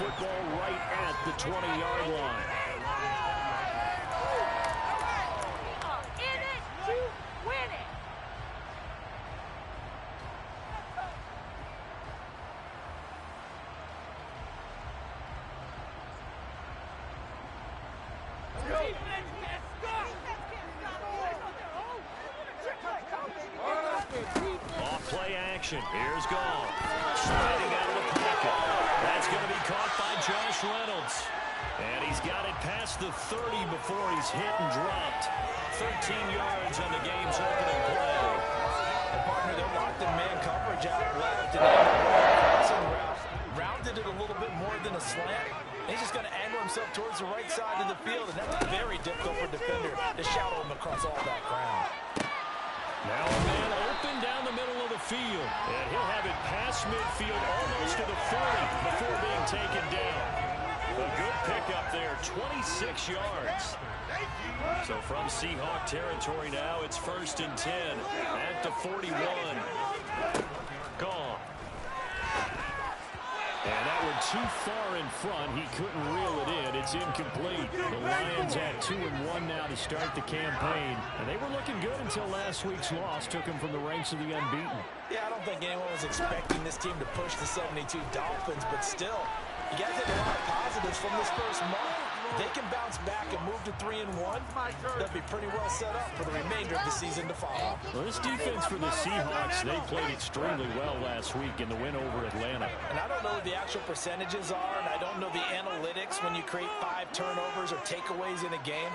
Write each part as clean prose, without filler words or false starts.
football right at the 20-yard line. In it to win it. Off-play action. Here's Goff. Sliding out of the pocket. That's going to be caught by Josh Reynolds. And he's got it past the 30 before he's hit and dropped. 13 yards on the game's opening play. And partner, they're locked in man coverage out left. And passing route rounded it a little bit more than a slant. And he's just going to angle himself towards the right side of the field. And that's very difficult for a defender to shadow him across all that ground. Now a man open down the middle of the field. And he'll have it past midfield almost to the 40 before being taken down. A good pickup there, 26 yards. So from Seahawk territory now, it's 1st and 10 at the 41. Gone. And that one too far in front. He couldn't reel it in. It's incomplete. The Lions at 2-1 now to start the campaign. And they were looking good until last week's loss took them from the ranks of the unbeaten. Yeah, I don't think anyone was expecting this team to push the 72 Dolphins, but still, you got to take a lot of positives from this first month. They can bounce back and move to 3-1. They'll be pretty well set up for the remainder of the season to follow. Well, this defense for the Seahawks, they played extremely well last week in the win over Atlanta. And I don't know what the actual percentages are, and I don't know the analytics when you create 5 turnovers or takeaways in a game.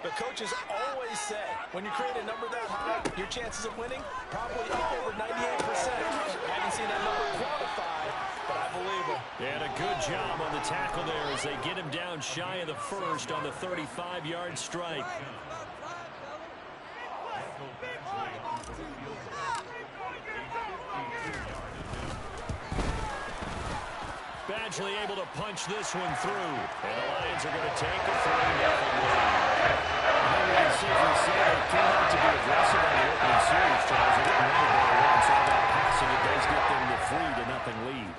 But coaches always say, when you create a number that high, your chances of winning probably up over 98%. I haven't seen that number quantified, but I believe it. And a good job on the tackle there as they get him down shy of the first on the 35-yard strike. Badgley able to punch this one through. And the Lions are going to take a 3-0 lead. I would safely say they came out to be aggressive on the opening series, Charles. They didn't run the ball once. All that passing, it does get them the 3-0 lead.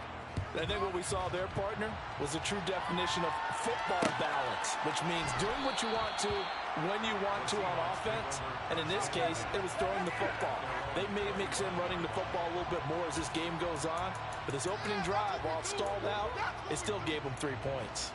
I think what we saw there, partner, was a true definition of football balance, which means doing what you want to, when you want to on offense. And in this case, it was throwing the football. They may mix in running the football a little bit more as this game goes on. But this opening drive, while it stalled out, it still gave them 3 points.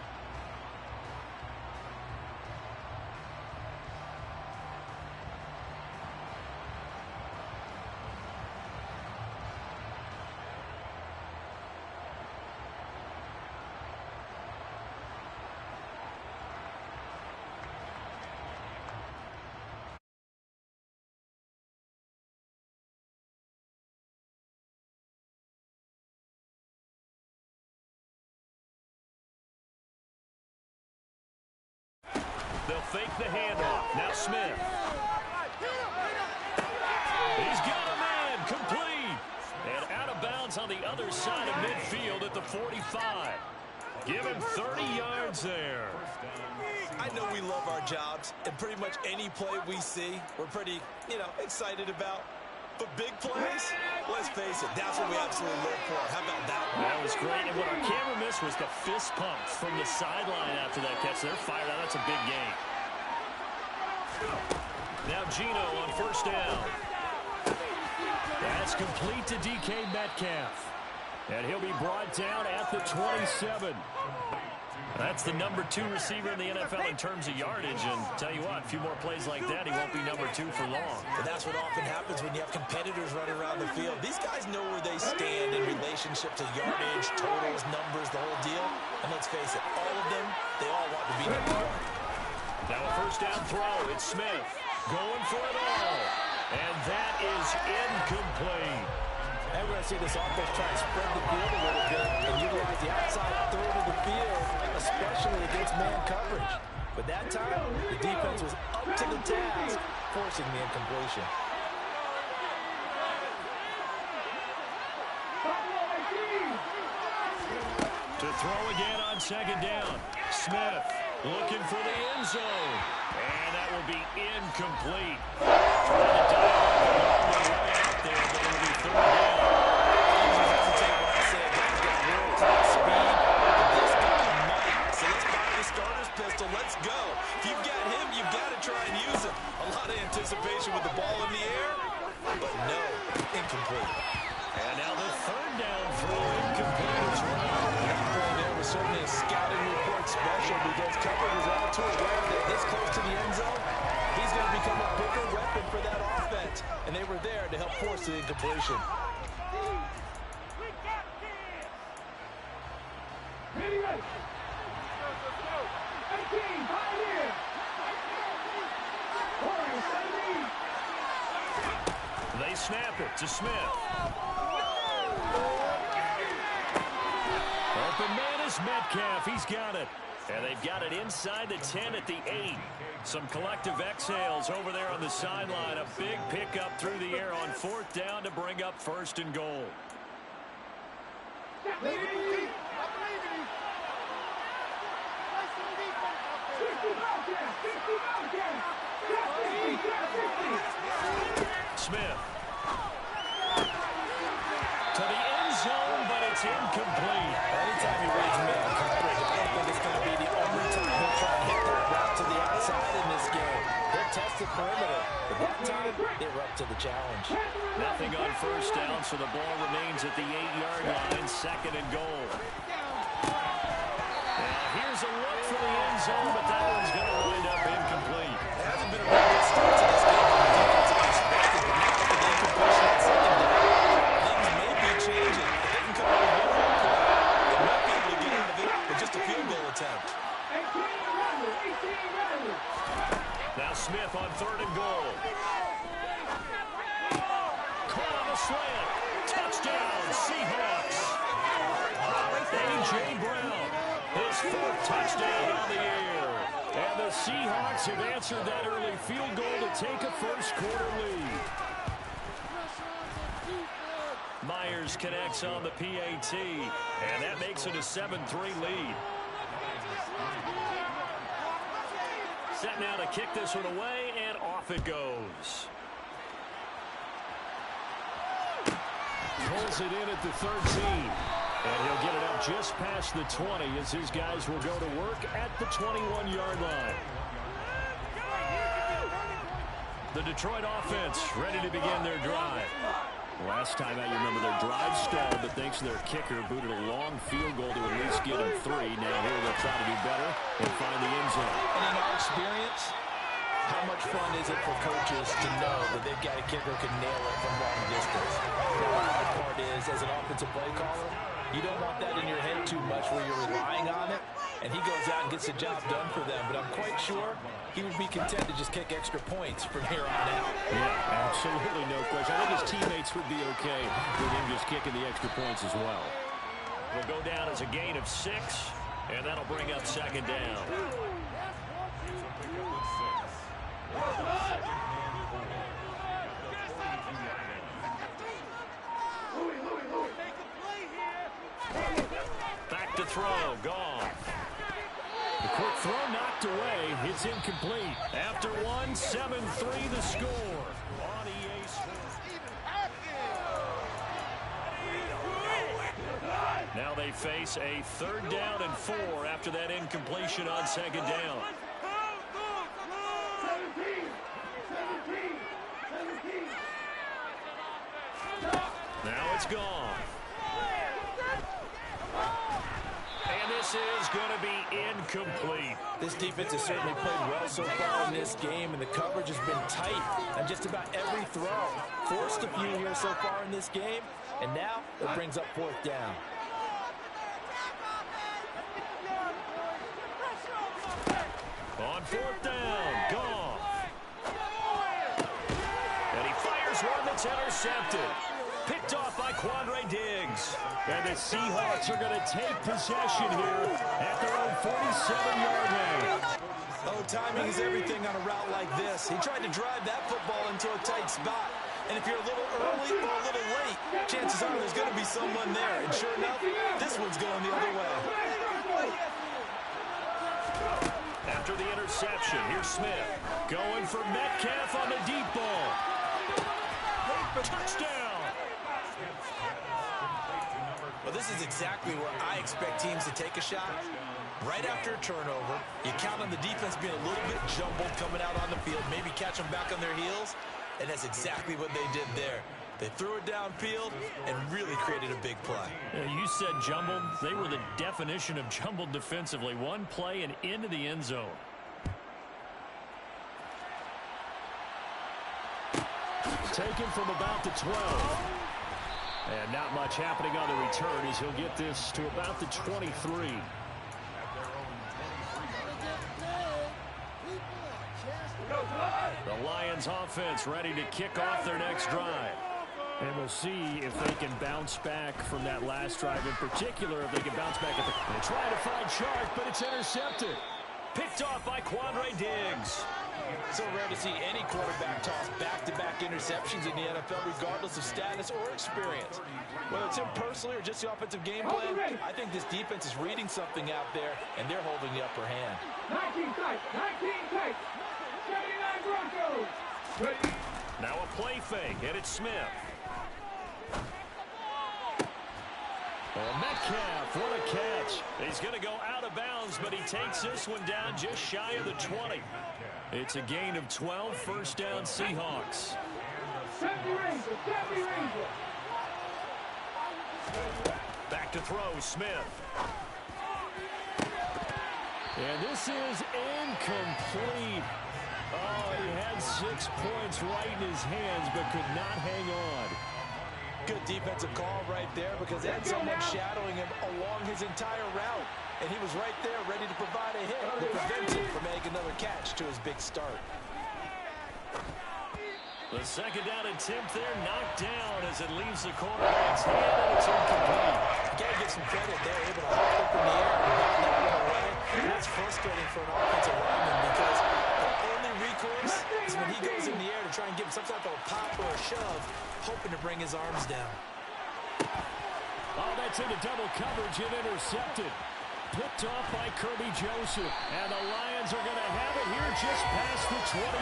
They'll fake the handoff. Now Smith. He's got a man. Complete. And out of bounds on the other side of midfield at the 45. Give him 30 yards there. I know we love our jobs, and pretty much any play we see, we're pretty, excited about. But big plays, let's face it, that's what we absolutely live for. How about that one? That was great. And what our camera missed was the fist pump from the sideline after that catch. They're fired out. That's a big game. Now Geno on 1st down. That's complete to DK Metcalf. And he'll be brought down at the 27. That's the number 2 receiver in the NFL in terms of yardage. And tell you what, a few more plays like that, he won't be number 2 for long. But that's what often happens when you have competitors running around the field. These guys know where they stand in relationship to yardage, totals, numbers, the whole deal. And let's face it, all of them, they all want to be number 1. Now a 1st down throw. It's Smith going for it all. And that is incomplete. And we're going to see this offense try to spread the field a little bit and utilize the outside third of the field, especially against man coverage. But that time, the defense was up to the task, forcing the incompletion. To throw again on 2nd down. Smith looking for the end zone. And that will be incomplete. Trying to dive all the way out there, but it'll be 3rd down. I hesitate when I say a guy's got world-class speed. This guy because coverage is all too aware that this close to the end zone, he's going to become a bigger weapon for that offense. And they were there to help force the incompletion. They snap it to Smith. Open man is Metcalf. He's got it. And they've got it inside the 10 at the 8. Some collective exhales over there on the sideline. A big pickup through the air on 4th down to bring up 1st and goal. Smith. To the end zone, but it's incomplete. Anytime he reads man coverage, I don't think it's going to be the only time he'll try to hit that route to the outside in this game. He'll test the perimeter, but that time, they were up to the challenge. Nothing on 1st down, so the ball remains at the 8-yard line, 2nd and goal. Now here's a look for the end zone, but that one's going to wind up incomplete. It hasn't been a real good start to this game from the defensive perspective, but now with the incompletion at 2nd down, things may be changing. If they can come out with one more play, they might be able to get out of it with just a field goal attempt. Now Smith on 3rd and goal. Caught on the slant. Touchdown, Seahawks. A.J. Brown, his 4th touchdown on the year. And the Seahawks have answered that early field goal to take a 1st quarter lead. Myers connects on the PAT, and that makes it a 7-3 lead. Set now to kick this one away, and off it goes. Pulls it in at the 13. And he'll get it up just past the 20 as his guys will go to work at the 21-yard line. The Detroit offense ready to begin their drive. Last time out, you remember their drive stalled, but thanks to their kicker, booted a long field goal to at least get them 3. Now here they'll try to do better and find the end zone. And in our experience, how much fun is it for coaches to know that they've got a kicker who can nail it from long distance? Now, the hard part is, as an offensive play caller, you don't want that in your head too much where you're relying on it, and he goes out and gets the job done for them. But I'm quite sure he would be content to just kick extra points from here on out. Yeah, absolutely no question. I think his teammates would be okay with him just kicking the extra points as well. Will go down as a gain of 6, and that'll bring up 2nd down. Back to throw, gone. The quick throw knocked away. It's incomplete. After 1, 7-3 the score on EA Sports. Now they face a 3rd down and 4 after that incompletion on 2nd down. Now it's gone. And this is going to be incomplete. This defense has certainly played well so far in this game, and the coverage has been tight on just about every throw. Forced a few here so far in this game, and now it brings up 4th down. On 4th down, gone. And he fires one that's intercepted. Picked off by Quandre Diggs. And the Seahawks are going to take possession here at their own 47-yard line. Oh, timing is everything on a route like this. He tried to drive that football into a tight spot. And if you're a little early or a little late, chances are there's going to be someone there. And sure enough, this one's going the other way. After the interception, here's Smith. Going for Metcalf on the deep ball. Touchdown. Well, this is exactly where I expect teams to take a shot. Right after a turnover, you count on the defense being a little bit jumbled coming out on the field, maybe catch them back on their heels, and that's exactly what they did there. They threw it downfield and really created a big play. You said jumbled. They were the definition of jumbled defensively. One play and into the end zone. Taken from about the 12. And not much happening on the return as he'll get this to about the 23. The Lions offense ready to kick off their next drive. And we'll see if they can bounce back from that last drive. In particular, if they can bounce back. They try to find Chark, but it's intercepted. Picked off by Quandre Diggs. So rare to see any quarterback toss back-to-back interceptions in the NFL, regardless of status or experience. Whether it's him personally or just the offensive game plan, I think this defense is reading something out there, and they're holding the upper hand. 19 tight, 19 tight. 79 Broncos. Ready. Now a play fake, and it's Smith. Metcalf, what a catch. He's going to go out of bounds, but he takes this one down just shy of the 20. It's a gain of 12, first down Seahawks. Back to throw, Smith. And this is incomplete. Oh, he had 6 points right in his hands, but could not hang on. Good defensive call right there because they had someone shadowing him along his entire route. And he was right there ready to provide a hit that prevents him from making another catch to his big start. The second down attempt there knocked down as it leaves the quarterback's hand, and it's incomplete. You got to give some credit. They're able to hop up in the air and knock that one away. And that's frustrating for an offensive lineman because the only recourse is when he goes in the air to try and give some type of a pop or a shove, hoping to bring his arms down. Oh, that's into double coverage and intercepted. Picked off by Kirby Joseph. And the Lions are going to have it here just past the 25.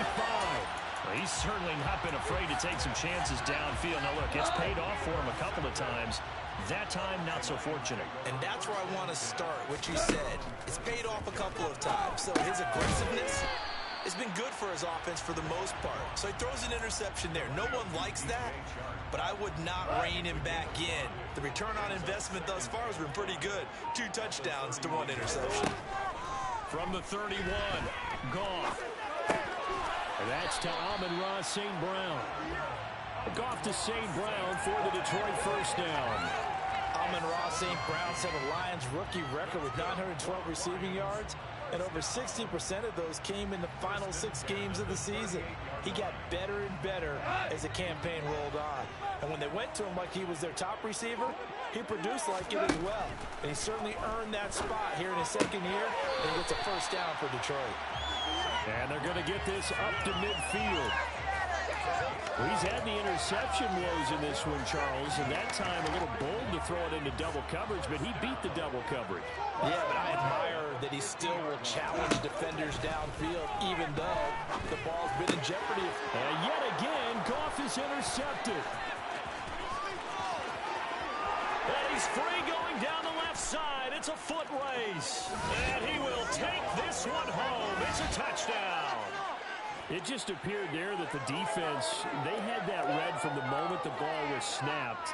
Well, he's certainly not been afraid to take some chances downfield. Now, look, it's paid off for him a couple of times. That time, not so fortunate. And that's where I want to start, what you said. It's paid off a couple of times. So his aggressiveness has been good for his offense for the most part. So he throws an interception there. No one likes that, but I would not rein him back in. The return on investment thus far has been pretty good. 2 touchdowns to 1 interception. From the 31, Goff. And that's to Amon-Ra St. Brown. Goff to St. Brown for the Detroit first down. Amon-Ra St. Brown set a Lions rookie record with 912 receiving yards, and over 60% of those came in the final 6 games of the season. He got better and better as the campaign rolled on. And when they went to him like he was their top receiver, he produced like it as well. And he certainly earned that spot here in his second year, and he gets a first down for Detroit. And they're going to get this up to midfield. Well, he's had the interception woes in this one, Charles, and that time a little bold to throw it into double coverage, but he beat the double coverage. Yeah, but I admire that he still will challenge defenders downfield, even though the ball's been in jeopardy. And yet again, Goff is intercepted. And he's free going down the left side. It's a foot race. And he will take this one home. It's a touchdown. It just appeared there that the defense, they had that read from the moment the ball was snapped.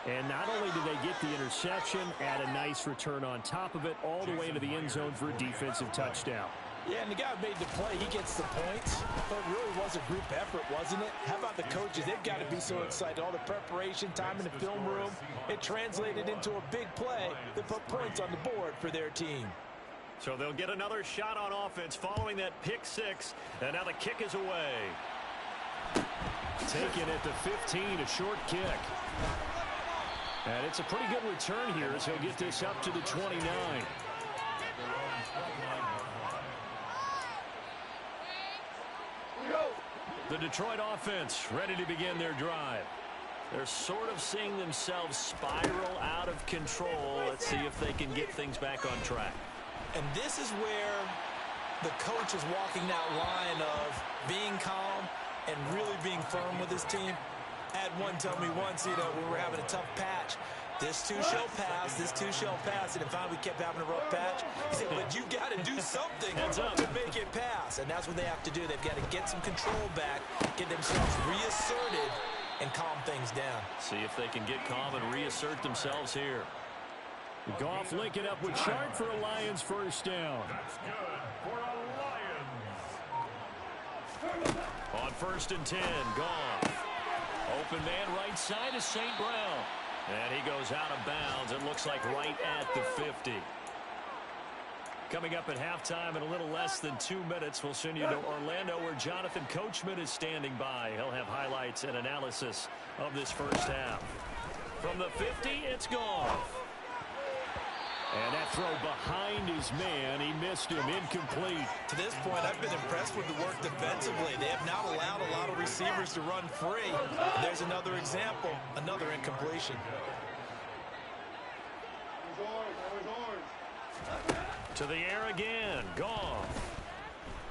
And not only did they get the interception, add a nice return on top of it, all the way into the end zone for a defensive touchdown. Yeah, and the guy who made the play, he gets the points. But it really was a group effort, wasn't it? How about the coaches? They've got to be so excited. All the preparation, time in the film room, it translated into a big play that put points on the board for their team. So they'll get another shot on offense following that pick 6. And now the kick is away. Taken at the 15, a short kick. And it's a pretty good return here as he'll get this up to the 29. The Detroit offense ready to begin their drive. They're sort of seeing themselves spiral out of control. Let's see if they can get things back on track. And this is where the coach is walking that line of being calm and really being firm with his team. I had one tell me once, we were having a tough patch. This too shall pass, this too shall pass. And then finally we kept having a rough patch. He said, but you got to do something to make it pass. And that's what they have to do. They've got to get some control back, get themselves reasserted, and calm things down. See if they can get calm and reassert themselves here. Goff linking up with Sharp for a Lions first down. That's good for a Lions. On 1st and 10, Goff. Open man right side is St. Brown. And he goes out of bounds. It looks like right at the 50. Coming up at halftime in a little less than 2 minutes, we'll send you to Orlando where Jonathan Coachman is standing by. He'll have highlights and analysis of this first half. From the 50, it's Goff. And that throw behind his man, he missed him, incomplete. To this point, I've been impressed with the work defensively. They have not allowed a lot of receivers to run free. And there's another example, another incompletion. To the air again, Goff.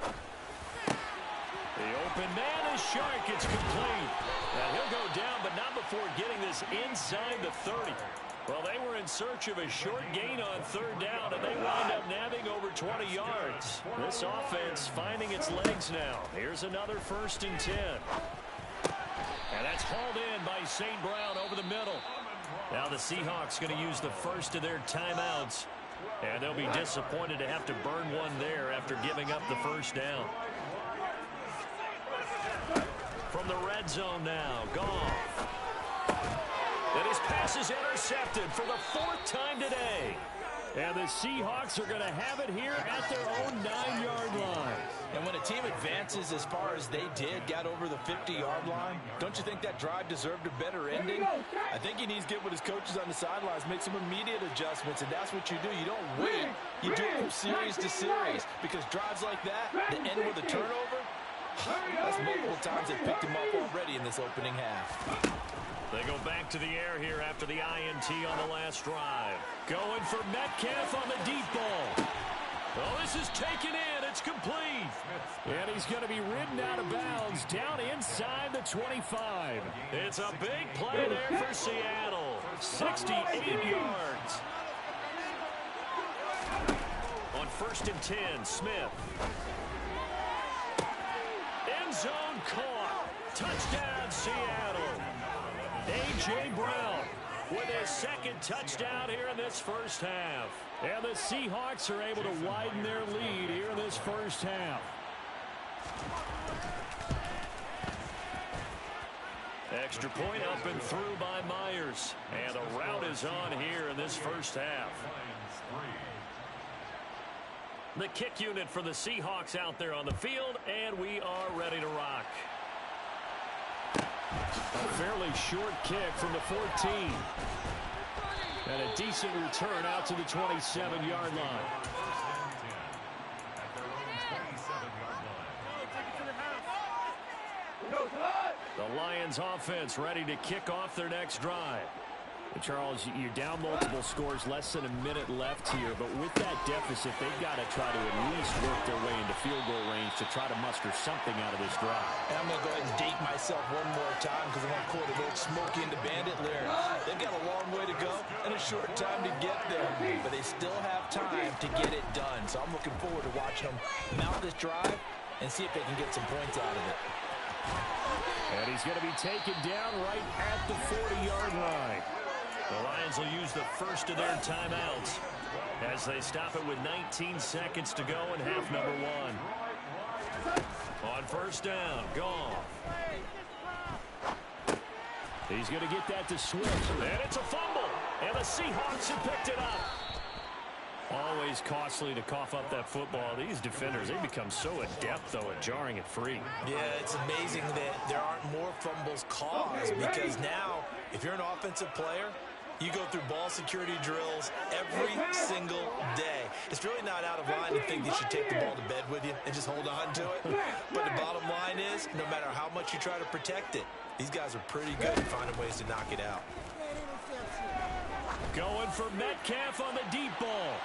The open man is Shark. It's complete. And he'll go down, but not before getting this inside the 30. Well, they were in search of a short gain on 3rd down, and they wound up nabbing over 20 yards. This offense finding its legs now. Here's another 1st and 10. And that's hauled in by St. Brown over the middle. Now the Seahawks going to use the first of their timeouts. And they'll be disappointed to have to burn one there after giving up the first down. From the red zone now, Goff. And his pass is intercepted for the 4th time today. And the Seahawks are going to have it here at their own 9-yard line. And when a team advances as far as they did, got over the 50-yard line, don't you think that drive deserved a better ending? I think he needs to get with his coaches on the sidelines, make some immediate adjustments, and that's what you do. You don't wait. You do it from series to series, because drives like that end with a turnover, that's multiple times they've picked him up already in this opening half. They go back to the air here after the INT on the last drive. Going for Metcalf on the deep ball. Oh, this is taken in. It's complete. And he's going to be ridden out of bounds down inside the 25. It's a big play there for Seattle. 68 yards. On 1st and 10, Smith. End zone caught. Touchdown, Seattle. A.J. Brown with his 2nd touchdown here in this first half. And the Seahawks are able to widen their lead here in this first half. Extra point up and through by Myers. And the route is on here in this first half. The kick unit for the Seahawks out there on the field, and we are ready to rock. A fairly short kick from the 14. And a decent return out to the 27-yard line. The Lions offense ready to kick off their next drive. Charles, you're down multiple scores, less than a minute left here, but with that deficit, they've got to try to at least work their way into field goal range to try to muster something out of this drive. And I'm going to go ahead and date myself one more time because I want to quote an old Smokey and the Bandit lyric. They've got a long way to go and a short time to get there, but they still have time to get it done. So I'm looking forward to watching them mount this drive and see if they can get some points out of it. And he's going to be taken down right at the 40-yard line. The Lions will use the first of their timeouts as they stop it with 19 seconds to go in half number 1. On 1st down, Goff. He's going to get that to Swift. And it's a fumble. And the Seahawks have picked it up. Always costly to cough up that football. These defenders, they become so adept, though, at jarring it free. Yeah, it's amazing that there aren't more fumbles caused because now, if you're an offensive player, you go through ball security drills every single day. It's really not out of line to think you should take the ball to bed with you and just hold on to it. But the bottom line is, no matter how much you try to protect it, these guys are pretty good at finding ways to knock it out. Going for Metcalf on the deep ball.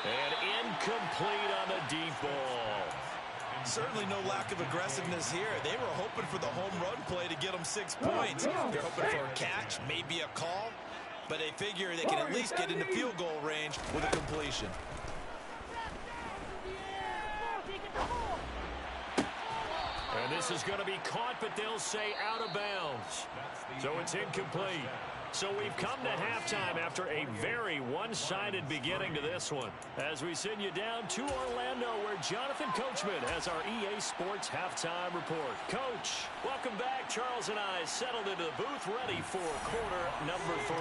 And incomplete on the deep ball. Certainly no lack of aggressiveness here. They were hoping for the home run play to get them 6 points. They're hoping for a catch, maybe a call, but they figure they can at least get into field goal range with a completion. And this is going to be caught, but they'll say out of bounds. So it's incomplete. So we've come to halftime after a very one-sided beginning to this one. As we send you down to Orlando, where Jonathan Coachman has our EA Sports Halftime Report. Coach, welcome back. Charles and I settled into the booth, ready for quarter number 3.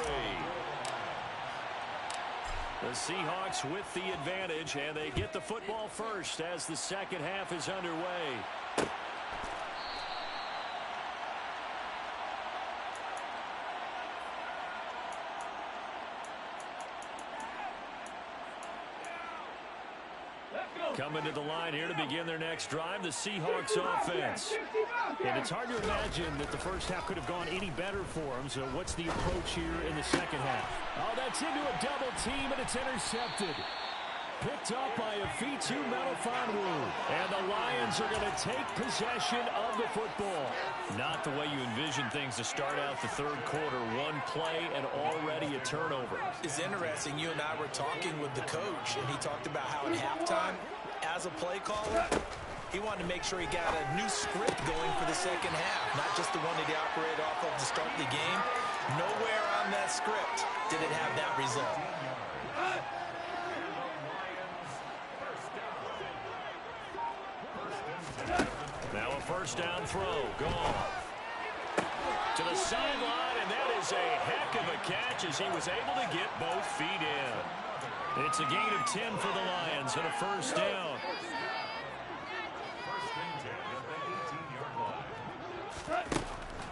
The Seahawks with the advantage, and they get the football first as the second half is underway. Coming to the line here to begin their next drive, the Seahawks offense. And it's hard to imagine that the first half could have gone any better for them. So what's the approach here in the second half? Oh, that's into a double team, and it's intercepted. Picked up by Afitu Melifonwu. And the Lions are going to take possession of the football. Not the way you envision things to start out the third quarter. One play and already a turnover. It's interesting. You and I were talking with the coach, and he talked about how at halftime, as a play caller, he wanted to make sure he got a new script going for the second half, not just the one that he operated off of to start the game. Nowhere on that script did it have that result. Now a first down throw. Gone. To the sideline, and that is a heck of a catch as he was able to get both feet in. It's a gain of 10 for the Lions and a first down.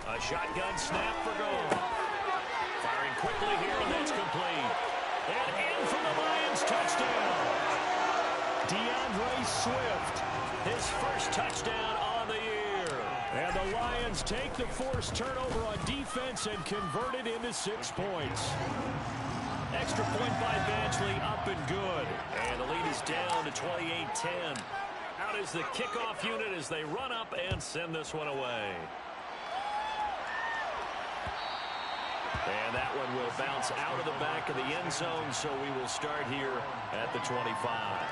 A shotgun snap for goal. Firing quickly here, and that's complete. And in from the Lions, touchdown. DeAndre Swift, his first touchdown on the year. And the Lions take the forced turnover on defense and convert it into 6 points. Extra point by Badgley, up and good. And the lead is down to 28-10. Out is the kickoff unit as they run up and send this one away. And that one will bounce out of the back of the end zone, so we will start here at the 25.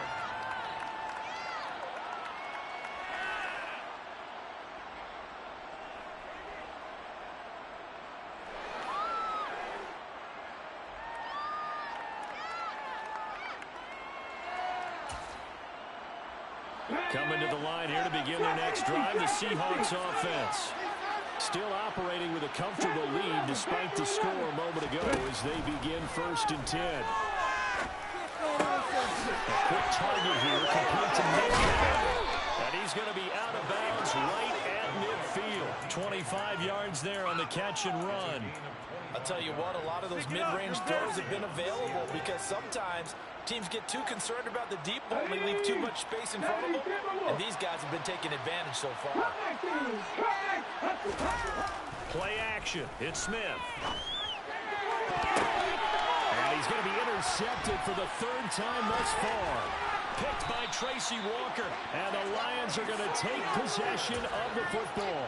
Coming to the line here to begin their next drive, the Seahawks offense. Still operating with a comfortable lead despite the score a moment ago as they begin 1st and 10. A quick target here, complete to Metcalf. And he's going to be out of bounds right at midfield. 25 yards there on the catch and run. I'll tell you what, a lot of those mid-range throws have been available because sometimes teams get too concerned about the deep ball and they leave too much space in front of them. And these guys have been taking advantage so far. Play action. It's Smith. And he's going to be intercepted for the 3rd time thus far. Picked by Tracy Walker. And the Lions are going to take possession of the football.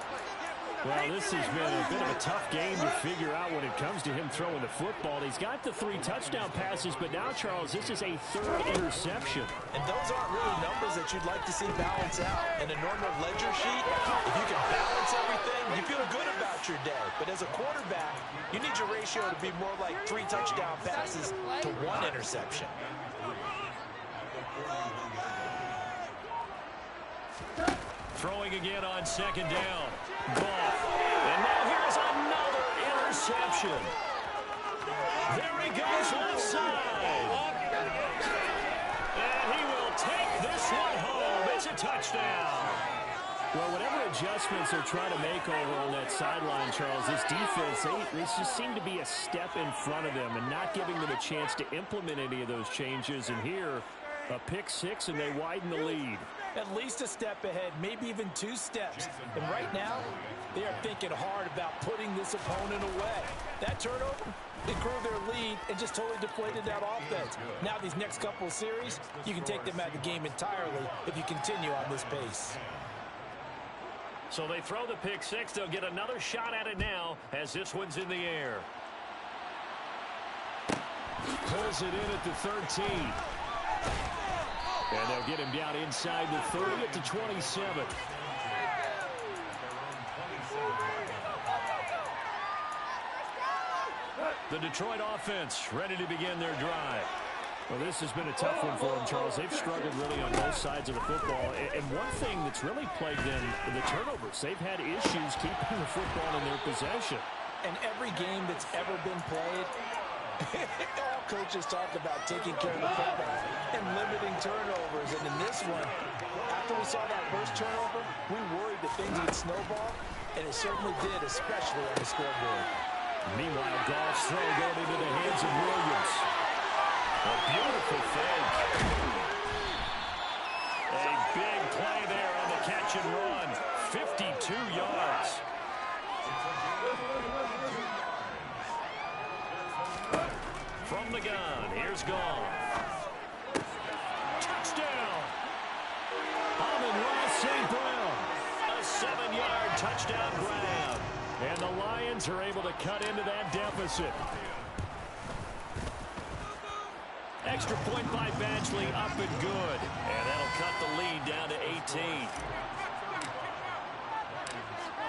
Well, this has been a bit of a tough game to figure out when it comes to him throwing the football. He's got the 3 touchdown passes, but now, Charles, this is a 3rd interception. And those aren't really numbers that you'd like to see balance out. In a normal ledger sheet, if you can balance everything, you feel good about your day. But as a quarterback, you need your ratio to be more like 3 touchdown passes to 1 interception. Throwing again on 2nd down. Goff. And now here's another interception. There he goes left side. And he will take this one home. It's a touchdown. Well, whatever adjustments they're trying to make over on that sideline, Charles, this defense, they just seem to be a step in front of them and not giving them a chance to implement any of those changes. And here, a pick 6, and they widen the lead. At least a step ahead, maybe even 2 steps. And right now, they are thinking hard about putting this opponent away. That turnover, it grew their lead and just totally deflated that offense. Now these next couple of series, you can take them out of the game entirely if you continue on this pace. So they throw the pick 6. They'll get another shot at it now as this one's in the air. Pulls it in at the 13. And they'll get him down inside the 30 at the 27. The Detroit offense ready to begin their drive. Well, this has been a tough one for them, Charles. They've struggled really on both sides of the football. And one thing that's really plagued them, the turnovers. They've had issues keeping the football in their possession. And every game that's ever been played, all coaches talk about taking care of the football and limiting turnovers. And in this one, after we saw that first turnover, we worried that things would snowball, and it certainly did, especially on the scoreboard. Meanwhile, Goff's throw going into the hands of Williams. A beautiful fake. A big play there on the catch and run. 52 yards. From the gun, here's Goff. Touchdown. Amon-Ra St. Brown. A 7-yard touchdown grab. And the Lions are able to cut into that deficit. Extra point by Badgley, up and good. And that'll cut the lead down to 18.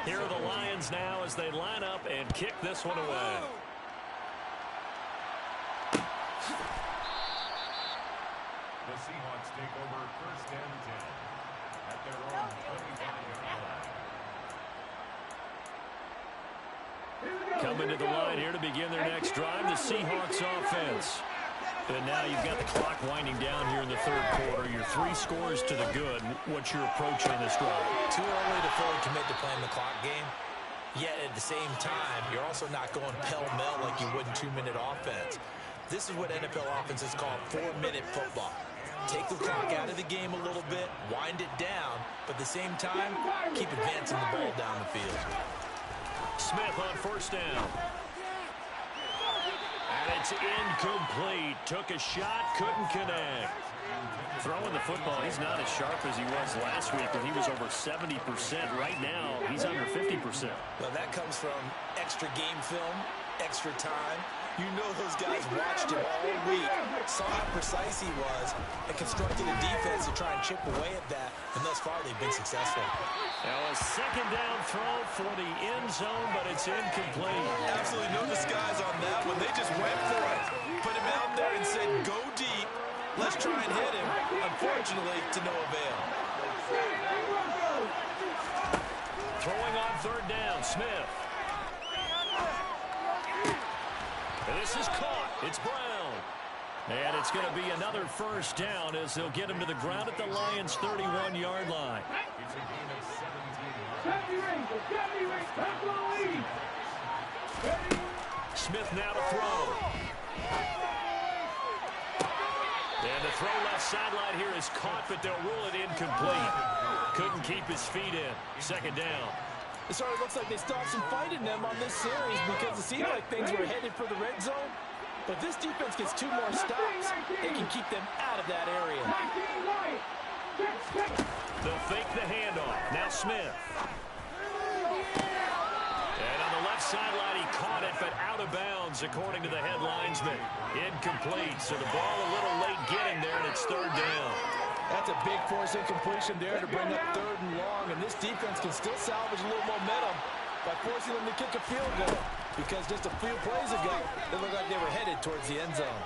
Here are the Lions now as they line up and kick this one away. The Seahawks take over 1st and 10 at their own 25-yard line. Coming to the line here to begin their next drive, the Seahawks offense. And now you've got the clock winding down here in the third quarter. Your 3 scores to the good. What's your approach on this drive? Too early to fully commit to playing the clock game. Yet at the same time, you're also not going pell-mell like you would in 2-minute offense. This is what NFL offenses call 4-minute football. Take the clock out of the game a little bit, wind it down, but at the same time, keep advancing the ball down the field. Smith on 1st down. And it's incomplete. Took a shot, couldn't connect. Throwing the football, he's not as sharp as he was last week when he was over 70%. Right now, he's under 50%. Well, that comes from extra game film, extra time. You know those guys watched him all week, saw how precise he was, and constructed a defense to try and chip away at that, and thus far they've been successful. Now a 2nd down throw for the end zone, but it's incomplete. Absolutely no disguise on that one. They just went for it. Put him out there and said, go deep. Let's try and hit him. Unfortunately, to no avail. Throwing on 3rd down, Smith. And this is caught. It's Brown. And it's going to be another 1st down as they'll get him to the ground at the Lions' 31-yard line. It's a gain of 17. Smith now to throw. And the throw left sideline here is caught, but they'll rule it incomplete. Couldn't keep his feet in. 2nd down. It sort of looks like they still have some fight in them on this series because it seemed like things were headed for the red zone. But this defense gets 2 more stops. They can keep them out of that area. They'll fake the handoff. Now Smith. And on the left sideline, he caught it, but out of bounds, according to the head linesman. Incomplete. So the ball a little late getting there, and it's 3rd down. That's a big force incompletion there to bring up 3rd and long, and this defense can still salvage a little momentum by forcing them to kick a field goal, because just a few plays ago, it looked like they were headed towards the end zone.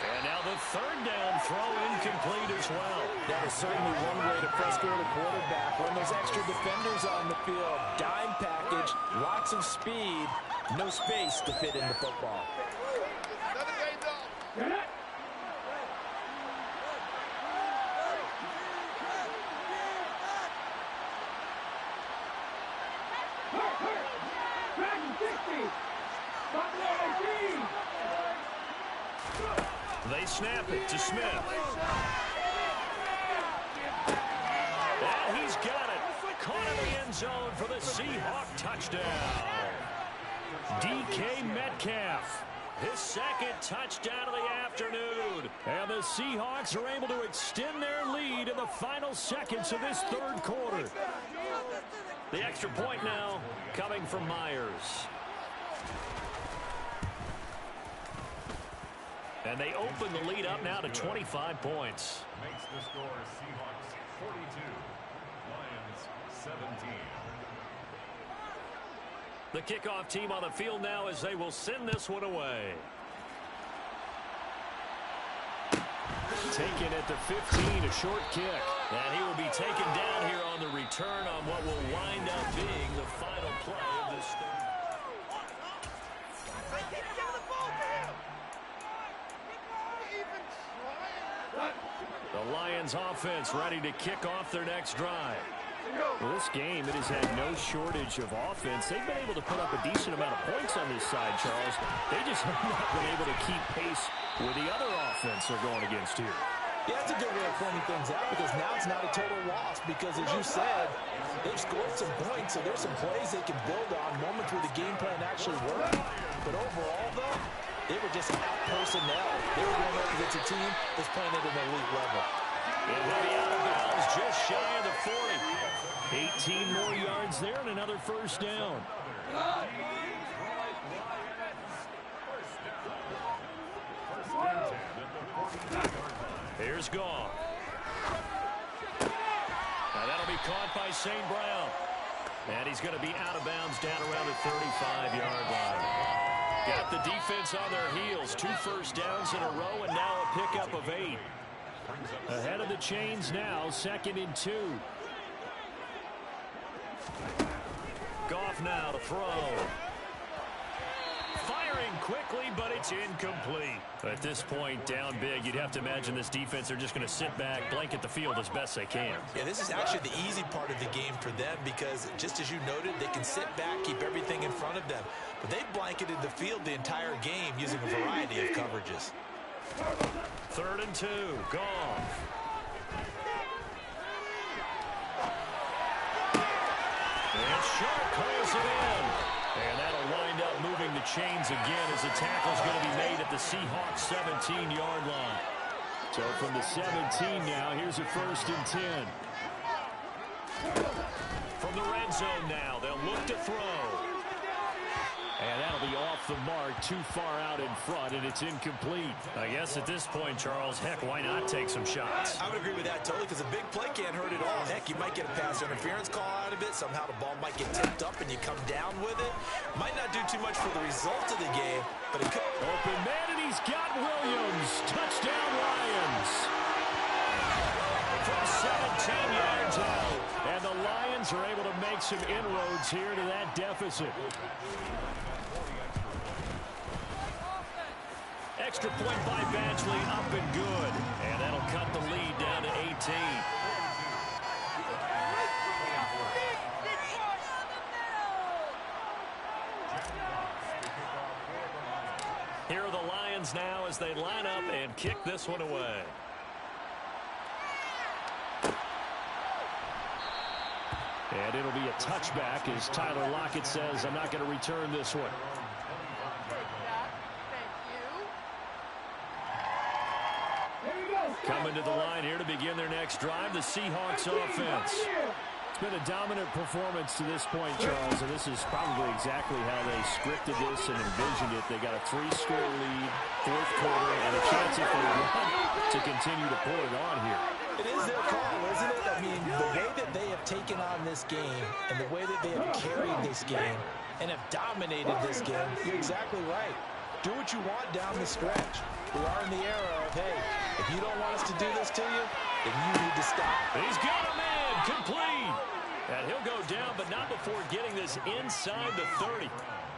And now the 3rd down throw incomplete as well. That is certainly one way to frustrate a quarterback. When those extra defenders on the field, dime package, lots of speed, no space to fit in the football. They snap it to Smith. And he's got it. Caught in the end zone for the Seahawk touchdown. DK Metcalf. His 2nd touchdown of the afternoon. And the Seahawks are able to extend their lead in the final seconds of this 3rd quarter. The extra point now coming from Myers. And they open the lead up now to 25 points. Makes the score Seahawks 42, Lions 17. The kickoff team on the field now as they will send this one away. Taken at the 15, a short kick. And he will be taken down here on the return on what will wind up being the final play of this third. The Lions offense ready to kick off their next drive. Well, this game, it has had no shortage of offense. They've been able to put up a decent amount of points on this side, Charles. They just have not been able to keep pace with the other offense they're going against here. Yeah, that's a good way of pointing things out because now it's not a total loss because, as you said, they've scored some points, so there's some plays they can build on, moments where the game plan actually worked. But overall, though, they were just out personnel. They were going up against a team that's playing at an elite level. And he'll be out of bounds just shy of the 40. 18 more yards there and another first down. Here's Goff. Now that'll be caught by St. Brown. And he's going to be out of bounds down around the 35-yard line. Got the defense on their heels. 2 first downs in a row and now a pickup of 8. Ahead of the chains now, 2nd and 2. Goff now to throw. Firing quickly, but it's incomplete. At this point, down big, you'd have to imagine this defense are just going to sit back, blanket the field as best they can. Yeah, this is actually the easy part of the game for them because, just as you noted, they can sit back, keep everything in front of them. But they blanketed the field the entire game using a variety of coverages. 3rd and 2, Goff. And Sharp calls it in. And that'll wind up moving the chains again as the tackle's going to be made at the Seahawks 17-yard line. So from the 17 now, here's a 1st and 10. From the red zone now, they'll look to throw. And that'll be off the mark, too far out in front, and it's incomplete. I guess at this point, Charles, heck, why not take some shots? I would agree with that totally because a big play can't hurt at all. Heck, you might get a pass interference call out of it. Somehow the ball might get tipped up and you come down with it. Might not do too much for the result of the game, but it could. Open man, and he's got Williams. Touchdown, Lions. From 17 yards out. And the Lions are able to make some inroads here to that deficit. Extra point by Badgley, up and good. And that'll cut the lead down to 18. Here are the Lions now as they line up and kick this one away. And it'll be a touchback as Tyler Lockett says, I'm not going to return this one. Coming to the line here to begin their next drive, the Seahawks offense. It's been a dominant performance to this point, Charles, and this is probably exactly how they scripted this and envisioned it. They got a 3-score lead, 4th quarter, and a chance if they want to continue to pull it on here. It is their call, isn't it? I mean, the way that they have taken on this game and the way that they have carried this game and have dominated this game, you're exactly right. Do what you want down the stretch. We are in the era of, hey, if you don't want us to do this to you, then you need to stop. He's got a man, complete. And he'll go down, but not before getting this inside the 30.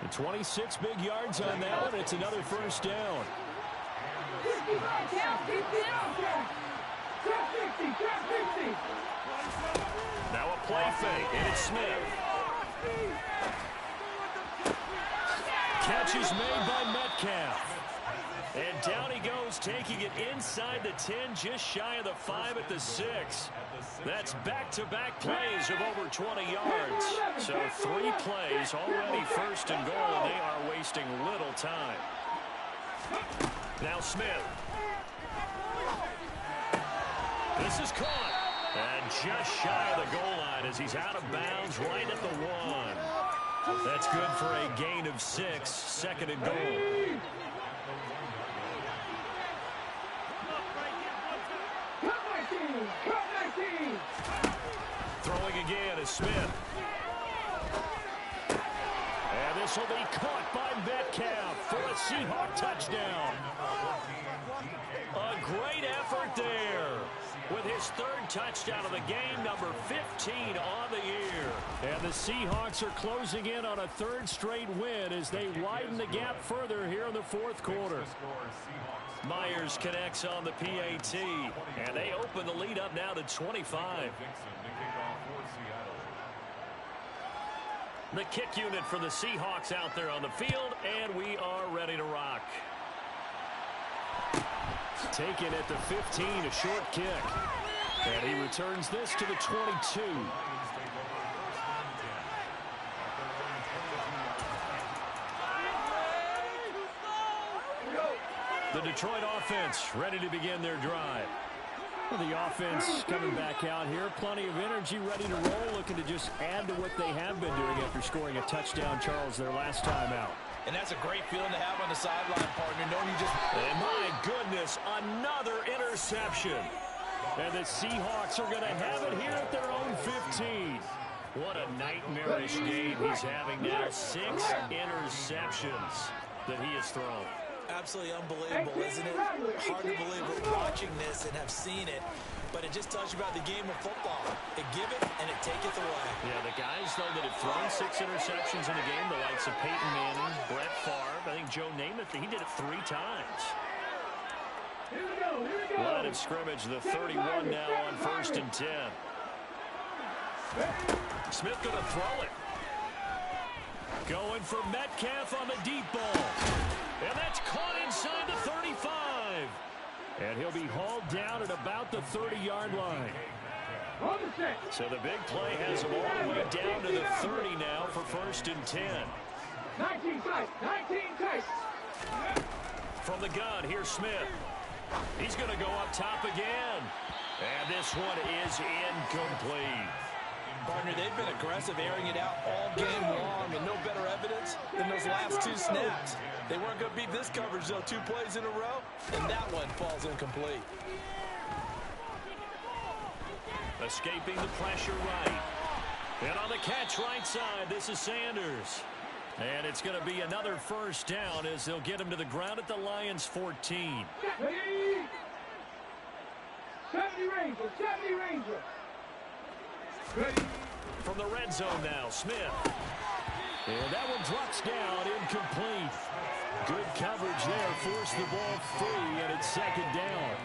And 26 big yards on that one. It's another first down. Now a play fake, and it's Smith. Catch is made by Metcalf. And down he goes, taking it inside the 10, just shy of the 5 at the 6. That's back-to-back plays of over 20 yards. So 3 plays, already 1st and goal, and they are wasting little time. Now Smith. This is caught. And just shy of the goal line as he's out of bounds right at the 1. That's good for a gain of 6, 2nd and goal. Throwing again is Smith. And This will be caught by Metcalf for a Seahawk touchdown. A great effort there with his third touchdown of the game, number 15 on the year. And the Seahawks are closing in on a third straight win as they widen the gap further here in the fourth quarter. Myers connects on the PAT, and they open the lead up now to 25. The kick unit for the Seahawks out there on the field, and we are ready to rock. Taken at the 15, a short kick. And he returns this to the 22. The Detroit offense ready to begin their drive. Well, the offense coming back out here. Plenty of energy, ready to roll, looking to just add to what they have been doing after scoring a touchdown, Charles, their last time out. And that's a great feeling to have on the sideline, partner, knowing you just... And my goodness, another interception. And the Seahawks are going to have it here at their own 15. What a nightmarish game he's having now. 6 interceptions that he has thrown. Absolutely unbelievable, isn't it? Hard to believe we're watching this and have seen it, but it just tells you about the game of football. It giveth and it taketh away. Yeah, the guys, though, that have thrown 6 interceptions in a game, the likes of Peyton Manning, Brett Favre, I think Joe Namath, he did it 3 times. Here we go. Line of scrimmage, the 31 now on 1st and 10. Smith going to throw it. Going for Metcalf on the deep ball. And that's caught inside the 35. And he'll be hauled down at about the 30-yard line. So the big play has him all the way down to the 30 now for 1st and 10. 19 tight. From the gun, here's Smith. He's going to go up top again. And this one is incomplete. Partner, they've been aggressive, airing it out all game long, and no better evidence than those last 2 snaps. They weren't going to beat this coverage, though, 2 plays in a row, and that one falls incomplete. Escaping the pressure right. And on the catch right side, this is Sanders. And it's going to be another first down as they'll get him to the ground at the Lions' 14. 70 Ranger. Ready. From the red zone now, Smith. And that one drops down, incomplete. Good coverage there, forced the ball free, and it's 2nd down.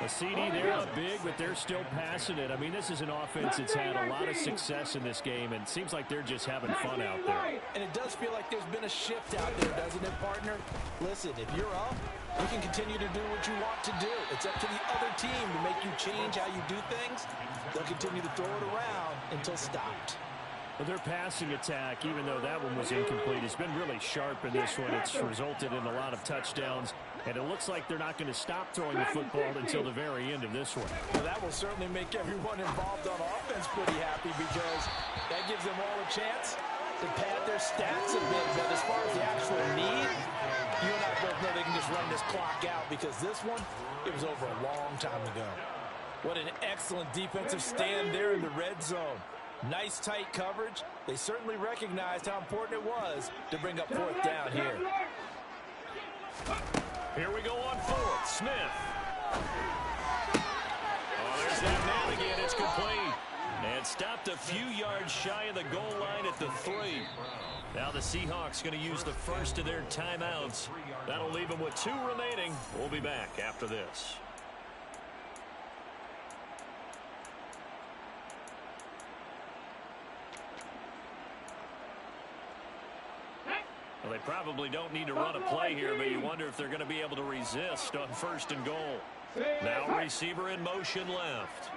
A CD, they're up big, but they're still passing it. I mean, this is an offense that's had a lot of success in this game, and it seems like they're just having fun out there. And it does feel like there's been a shift out there, doesn't it, partner? Listen, if you're up, you can continue to do what you want to do. It's up to the other team to make you change how you do things. They'll continue to throw it around until stopped. Well, their passing attack, even though that one was incomplete, has been really sharp in this one. It's resulted in a lot of touchdowns, and it looks like they're not going to stop throwing the football until the very end of this one. Well, that will certainly make everyone involved on offense pretty happy because that gives them all a chance to pad their stats a bit. But as far as the actual need, you and I both know they can just run this clock out because this one, it was over a long time ago. What an excellent defensive stand there in the red zone. Nice tight coverage. They certainly recognized how important it was to bring up 4th down here. Here we go on 4th. Smith. Oh, there's that man again. It's complete. And stopped a few yards shy of the goal line at the 3. Now the Seahawks going to use the first of their timeouts. That'll leave them with 2 remaining. We'll be back after this. Well, they probably don't need to run a play here, but you wonder if they're going to be able to resist on 1st and goal. Now receiver in motion left.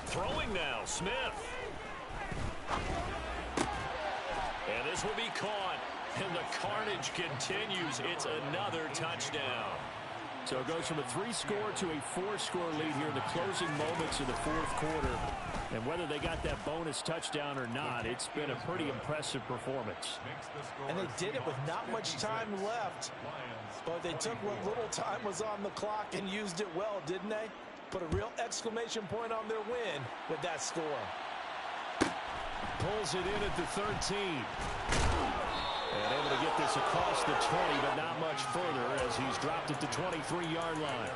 Throwing now, Smith. And this will be caught. And the carnage continues. It's another touchdown. So it goes from a 3-score to a 4-score lead here in the closing moments of the 4th quarter. And whether they got that bonus touchdown or not, it's been a pretty impressive performance. And they did it with not much time left. But they took what little time was on the clock and used it well, didn't they? Put a real exclamation point on their win with that score. pulls it in at the 13. And able to get this across the 20, but not much further as he's dropped it to 23-yard line.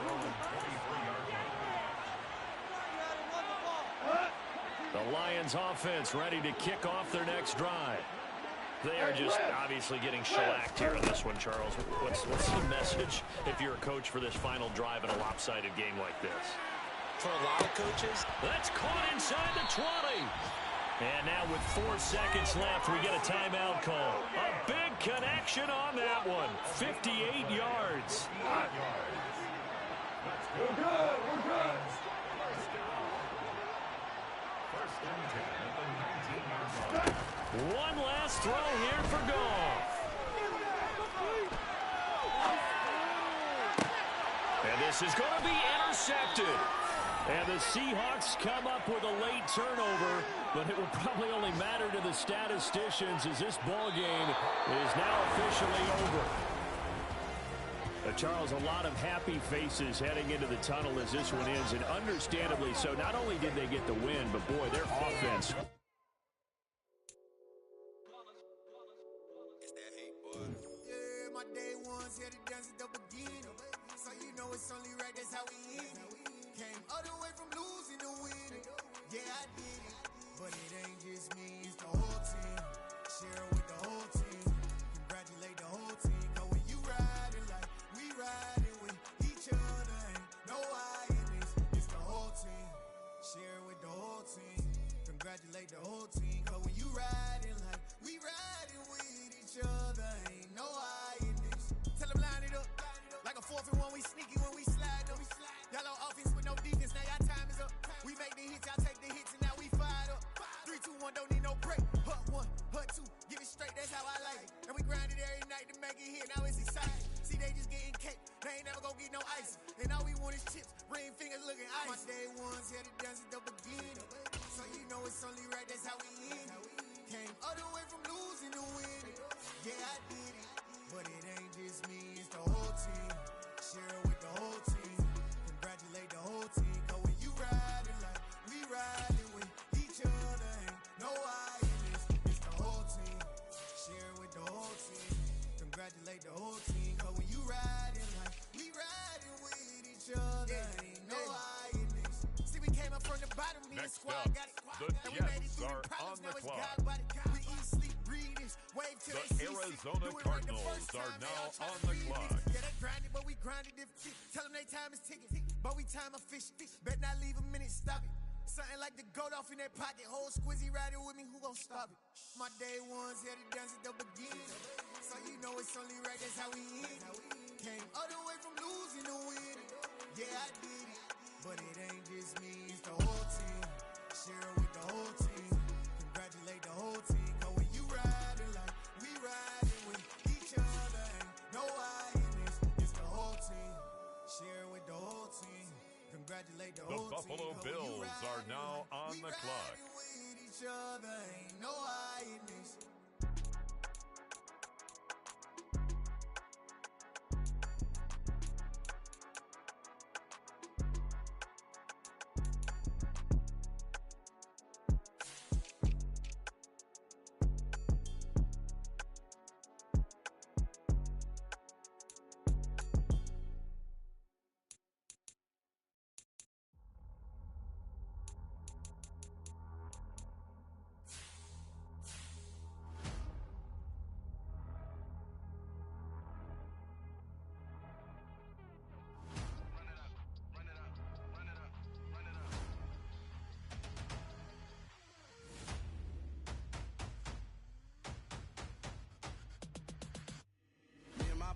The Lions offense ready to kick off their next drive. They are just obviously getting shellacked here in this one, Charles. What's the message if you're a coach for this final drive in a lopsided game like this? For a lot of coaches, that's caught inside the 20. And now with 4 seconds left, we get a timeout call. A big connection on that one. 58 yards. We're good. We're good. One last throw here for Goff. And this is going to be intercepted. And the Seahawks come up with a late turnover, but it will probably only matter to the statisticians as this ball game is now officially over. Charles, a lot of happy faces heading into the tunnel as this one ends, and understandably so. Not only did they get the win, but boy, their offense. Yeah, my day ones here to dance at the beginning. So you know it's only right, that's how we end it. Came all the way from losing to winning. Yeah, I did it. But it ain't just me, it's the whole team. Share it with the whole team. Congratulate the whole team. Cause when you riding like we riding with each other, ain't no I in this. It's the whole team. Share it with the whole team. Congratulate the whole team. Cause when you riding like we riding with each other, ain't no I in this. Tell them line it up. Like a 4th and 1, we sneaky when we slide up. Y'all on offense with no defense, now y'all time is up. We make the hits, y'all take the hits, and now we fired up. 3, 2, 1, don't need no break. Hut 1, hut 2, give it straight, that's how I like it. And we grind it every night to make it here, now it's exciting. See, they just getting cake, they ain't never gonna get no ice. And all we want is chips, ring fingers looking ice. My day ones here to dance at the beginning. So you know it's only right, that's how we end it. Came all the way from losing to winning. Yeah, I did it. But it ain't just me, it's the whole team. Share it with the whole team. Congratulate the whole team. Cause when you riding like we riding with each other, ain't no I in this. It's the whole team. Share it with the whole team. Congratulate the whole team. Cause when you riding like we riding with each other, ain't no I in this. See, we came up from the bottom, me and squad got it. The And we made it Jets through are the problems, on the now it's clock. God body. We eat, sleep, breathe this. Wave till The they see Arizona Do it right the Cardinals first are time, they now all try on to the read clock. this. Yeah, they grinded, but we grinded different. Tell them they time is ticking, but we time efficient. Bet not leave a minute, stop it. Something like the goat off in that pocket. Whole squizzy riding with me, who gon' stop it? My day ones here to dance at the beginning. So you know it's only right, that's how we end it. Came all the way from losing to winning. Yeah, I did it. But it ain't just me, it's the whole team. Share it with the whole team. Congratulate the whole team. Cause when you riding like we riding with each other, ain't no I in this. It's the whole team. Share it with the whole team. Congratulate the whole team. The Buffalo Bills are now on the clock. We riding with each other, ain't no I in this.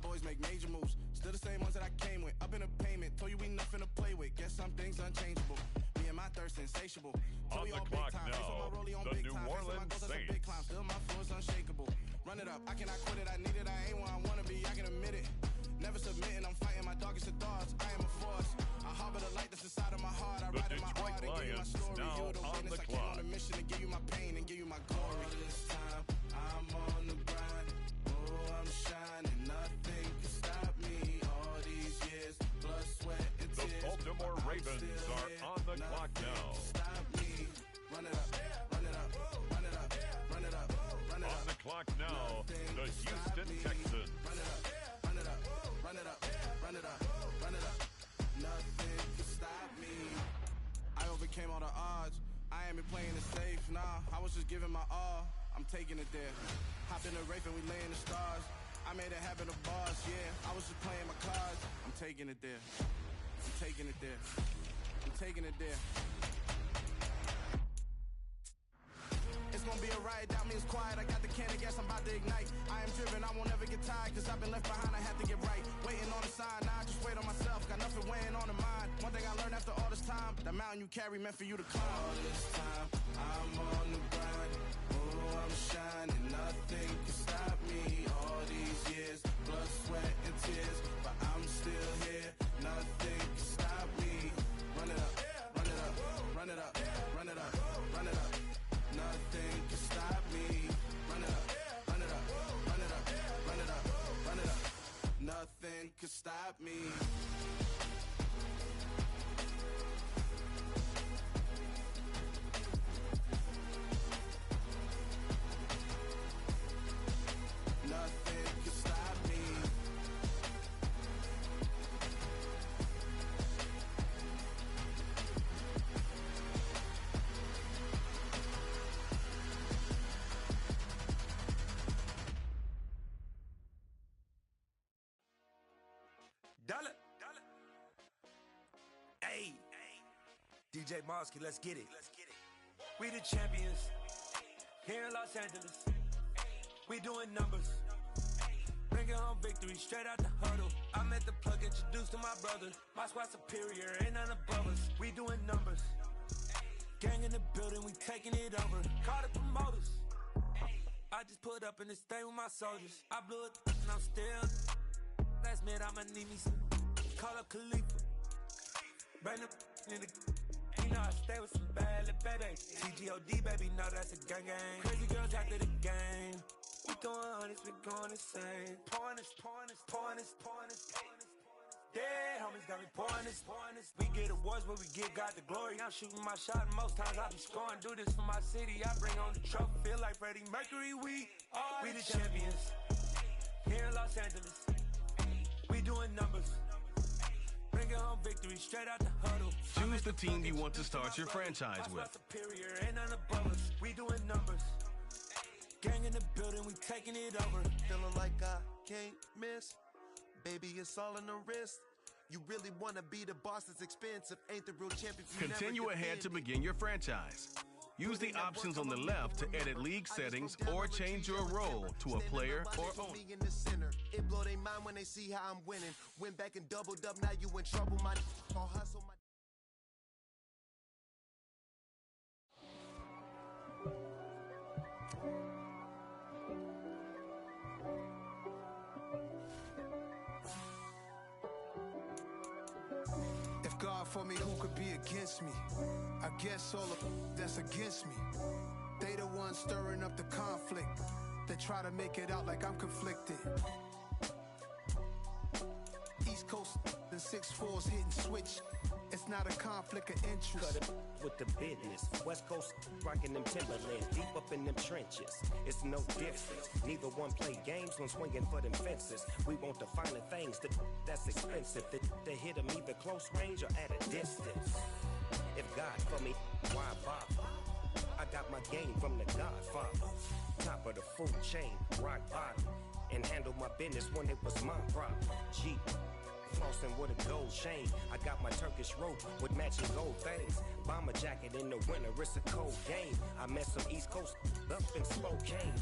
Boys make major moves, still the same ones that I came with. Up in a payment, told you we nothing to play with. Guess some things unchangeable. Me and my thirst insatiable. On the clock now, the New Orleans Saints. Still my flow is unshakable. Run it up, I cannot quit it. I need it, I ain't where I wanna be. I can admit it. Never submitting, I'm fighting my darkest of thoughts. I am a force. I harbor the light that's inside of my heart. I The ride in my Detroit heart and give you my Lions story. now You the on witness. the I came clock. on a mission to give you my pain and give you my glory. This time, I'm on the grind. Oh, I'm shining. Nothing can stop me. All these years, blood, sweat, and The tears. Baltimore But I'm Ravens still are here. on the clock Nothing now. can stop me. Run it up, run it up, run it up. now, the Houston Texans. Run it up, run it up, run it up, run it up, run it up. Nothing can stop me. I overcame all the odds. I ain't been playing it safe, nah. I was just giving my all. I'm taking it there. Hop in the Wraith and we lay in the stars. I made it happen, the boss, yeah. I was just playing my cards. I'm taking it there. I'm taking it there. I'm taking it there. It's gonna be a riot, doubt me it's quiet. I got the can of gas, I'm about to ignite. I am driven, I won't ever get tired, cause I've been left behind, I have to get right. Waiting on the sign, now I just wait on myself. Got nothing weighing on the mind. One thing I learned after all this time, the mountain you carry meant for you to climb. All this time, I'm on the grind. Oh, I'm shining, nothing can stop me. All these years, blood, sweat, and tears, but I'm still here. Nothing can stop me. Run it up, run it up, run it up, run it up, run it up. Nothing can stop me. Run it up, run it up, run it up, run it up, run it up. Nothing can stop me. Nothing can stop me. Dollar. Hey. DJ Mosky, let's get it. We the champions here in Los Angeles. We doing numbers. Bringing home victory straight out the huddle. I'm at the plug, introduced to my brothers. My squad superior, ain't none above us. We doing numbers. Gang in the building, we taking it over. Call the promoters. I just put up in this thing with my soldiers. I blew it and I'm still. Last minute, I'ma need me some. Call up Khalifa. Bring the in the. You know I stay with some bad little baby. TGOD, baby, know that's a gang gang. Crazy girls after the game. We throwing hundreds, we going insane. Pouring this. Yeah, homies got me pouring this. We get awards, but we give God the glory. I'm shooting my shot, and most times I be scoring. Do this for my city, I bring on the trophy. Feel like Freddie Mercury, we the champions. Here in Los Angeles, we doing numbers. Bringing home victory straight out the huddle. Choose the team you want to start your franchise with. Superior, ain't none above us. We doing numbers. Gang in the building, we taking it over. Feeling like I can't miss. Baby, it's all in the wrist. You really want to be the boss, it's expensive. Ain't the real champion. Continue ahead to begin your franchise. Use the options on the left to edit league settings or change your role to a player or owner. In the center. It blow their mind when they see how I'm winning. Went back and doubled up, now you in trouble. My all hustle, my God for me, who could be against me? I guess all of that's against me. They the ones stirring up the conflict. They try to make it out like I'm conflicted. East Coast and 6'4's hitting switch. It's not a conflict of interest. Cut it with the business. West Coast rocking them Timberlands, deep up in them trenches. It's no difference. Neither one play games when swinging for them fences. We want the finer things that's expensive. They hit them either close range or at a distance. If God for me, why bother? I got my game from the Godfather. Top of the food chain, rock bottom. And handle my business when it was my problem. G. Flossing with a gold chain. I got my Turkish rope with matching gold things. Bomber jacket in the winter, it's a cold game. I met some East Coast up in Spokane.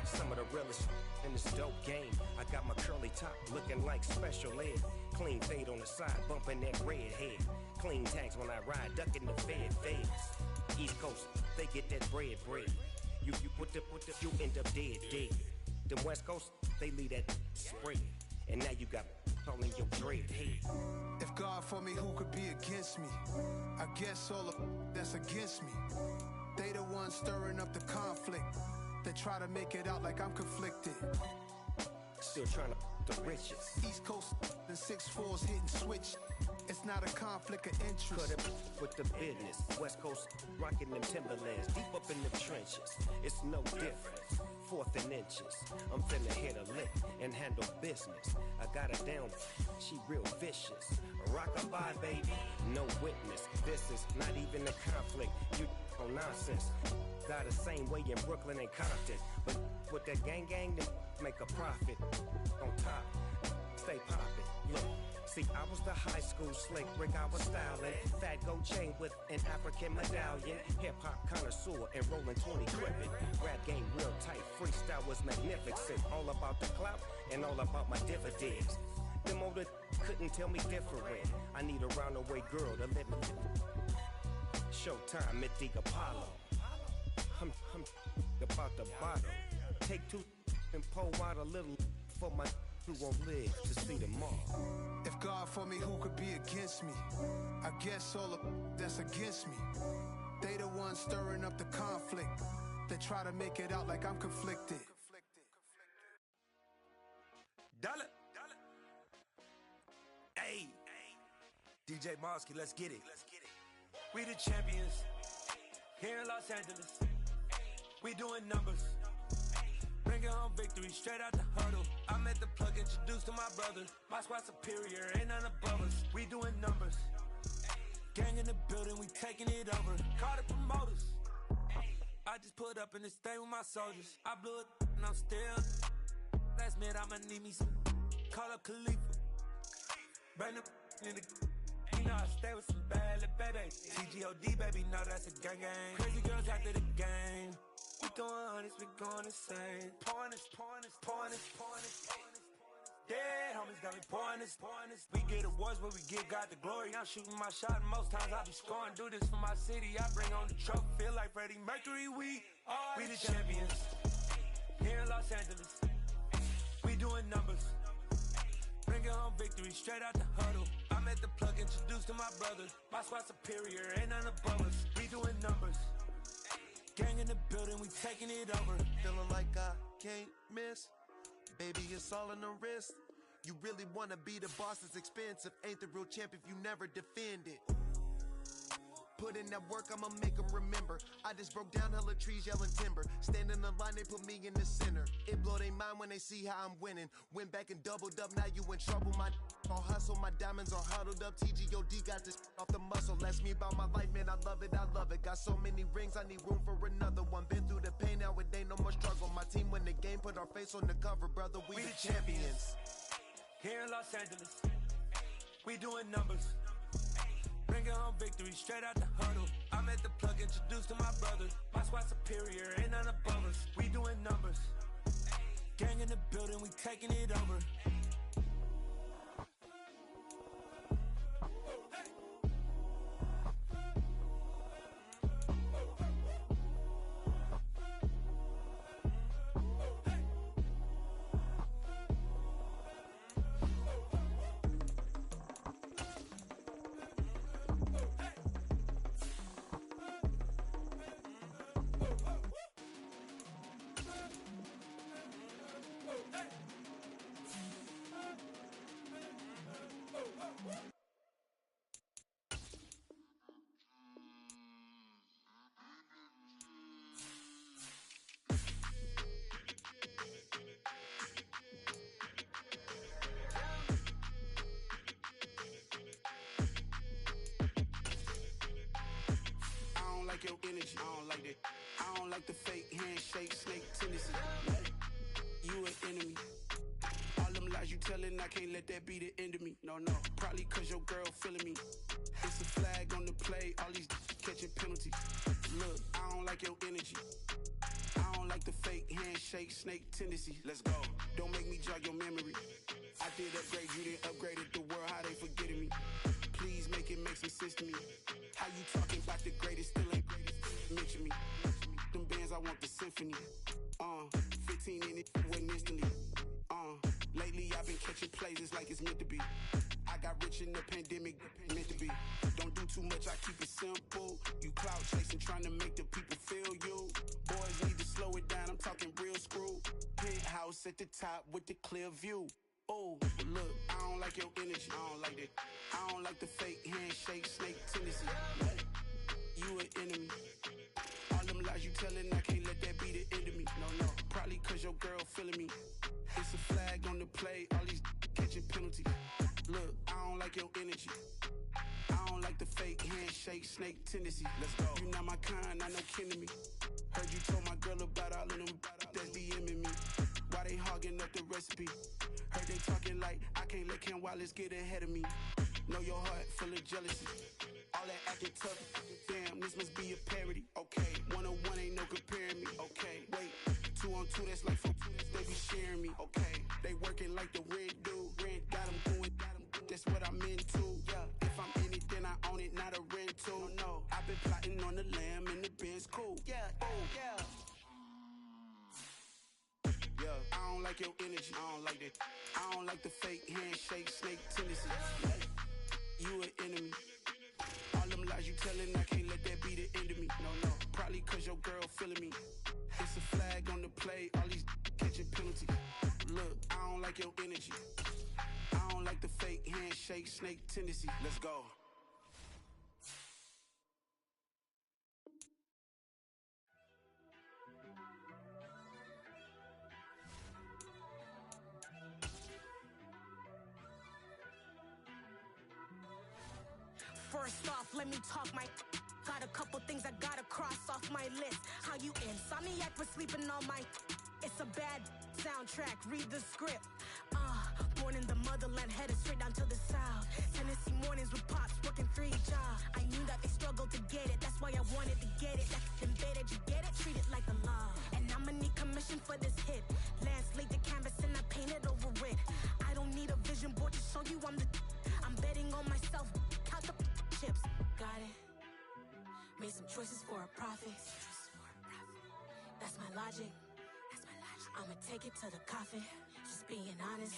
Some of the realest in this dope game. I got my curly top looking like special ed. Clean fade on the side, bumping that red head. Clean tags when I ride, ducking the feds. East Coast, they get that bread. You end up dead. Them West Coast, they leave that spread. And now you got calling your dread head. If God for me, who could be against me? I guess all of that's against me. They the ones stirring up the conflict. They try to make it out like I'm conflicted. Still trying to the riches. East Coast and 6'4's hitting switch. It's not a conflict of interest. Cut it with the business. West Coast rocking them Timberlands, deep up in the trenches. It's no difference. 4th and inches. I'm finna hit a lick and handle business. I got her down, she real vicious. Rockabye, baby, no witness. This is not even a conflict. You on nonsense. Got the same way in Brooklyn and Compton, but with that gang, then make a profit. On top, stay poppin'. Look. See, I was the high school slick Rick, I was styling. Fat gold chain with an African medallion. Hip-hop connoisseur and rolling 20 cribbin'. Rap game real tight, freestyle was magnificent. All about the clout and all about my dividends. Them older couldn't tell me different. I need a roundaway girl to live with. Showtime, Mythic Apollo. I'm about the bottom. Take 2 and pour out a little for my who won't live to see tomorrow. If God for me, who could be against me? I guess all of that's against me. They the ones stirring up the conflict. They try to make it out like I'm conflicted. Dollar. Hey. DJ Mosky, let's get it. We the champions. Here in Los Angeles. We doing numbers. Bringing home victory straight out the huddle. I'm at the plug, introduced to my brother. My squad superior, ain't none above us. We doing numbers. Gang in the building, we taking it over. Call the promoters. I just put up in this thing with my soldiers. I blew it and I'm still. Last minute I'ma need me some. Call up Khalifa. Bring them in the. You know I stay with some bad little babies. TGOD baby, know that's a gang gang. Crazy girls after the game. We doing honest, we going insane. Pouring this. Dead homies got me pouring this. We get awards, but we give God the glory. I'm shooting my shot, and most times I be scoring. Do this for my city, I bring on the trophy. Feel like Freddie Mercury, we the champions. Here in Los Angeles, we doing numbers. Bringing home victory straight out the huddle. I'm at the plug, introduced to my brother. My squad superior, ain't none above us. We doing numbers. Gang in the building, we taking it over. Feeling like I can't miss. Baby, it's all in the wrist. You really wanna be the boss, it's expensive. Ain't the real champ if you never defend it. Put in that work, I'ma make them remember. I just broke down hella trees, yelling timber. Stand in the line, they put me in the center. It blow their mind when they see how I'm winning. Went back and doubled up, now you in trouble. My all hustle, my diamonds are huddled up. TGOD got this off the muscle. Ask me about my life, man, I love it. Got so many rings, I need room for another one. Been through the pain, now it ain't no more struggle. My team win the game, put our face on the cover, brother. We the champions. Here in Los Angeles, we doing numbers. Bringing home victory straight out the huddle. I'm at the plug, introduced to my brother. My squad superior, ain't none above us. We doing numbers. Gang in the building, we taking it over. Your energy, I don't like that. I don't like the fake handshake, snake tendency. You an enemy. All them lies you telling, I can't let that be the end of me. No, probably cause your girl feeling me. It's a flag on the play, all these catching penalties. Look, I don't like your energy. I don't like the fake handshake, snake tendency. Let's go. Don't make me jog your memory. I did upgrade, you didn't upgrade it. The world, how they forgetting me. Please make it make some sense to me. How you talking about the greatest, still ain't greatest? Mention me. Them bands, I want the symphony. 15 in it, wasn't instantly. Lately I've been catching plays, it's like it's meant to be. I got rich in the pandemic, meant to be. Don't do too much, I keep it simple. You clout chasing, trying to make the people feel you. Boys need to slow it down, I'm talking real screw. Penthouse at the top with the clear view. Oh, look, I don't like your energy, I don't like that. I don't like the fake handshake, snake tendency. You an enemy. All them lies you telling, I can't let that be the end of me. No, Probably cause your girl feeling me. It's a flag on the play, all these catching penalties. Look, I don't like your energy. I don't like the fake handshake, snake tendency. Let's go. You not my kind, I know kin to me. Heard you told my girl about all of them that's DMing me. Why they hogging up the recipe? Heard they talking like I can't let Ken Wallace get ahead of me. Know your heart full of jealousy. All that acting tough. Damn, this must be a parody. Okay, 1-on-1 ain't no comparing me. Okay, wait, 2-on-2 that's like 4. They be sharing me. Okay, they working like the red dude. Red got them going. That's what I'm into. Yeah, if I'm in it, then I own it, not a rental. No, I've been plotting on the lamb and the Benz cool. Yeah, oh yeah. Yeah, I don't like your energy. I don't like that. I don't like the fake handshake, snake tendency. You an enemy. All them lies you telling, I can't let that be the end of me. No, probably cause your girl feeling me. It's a flag on the play, all these catching penalties. Look, I don't like your energy. I don't like the fake handshake, snake tendency. Let's go. First off, let me talk my. Got a couple things I gotta cross off my list. How you insomniac for sleeping on my. It's a bad soundtrack, read the script. Born in the motherland, headed straight down to the south. Tennessee mornings with pops, working 3 jobs. I knew that they struggled to get it, that's why I wanted to get it. That's embedded, you get it, treat it like a law. And I'ma need commission for this hit. Lance laid the canvas and I painted over it. I don't need a vision board to show you I'm betting on myself, count the chips. Got it. Made some choices for a profit. That's my logic. I'ma take it to the coffin, just being honest.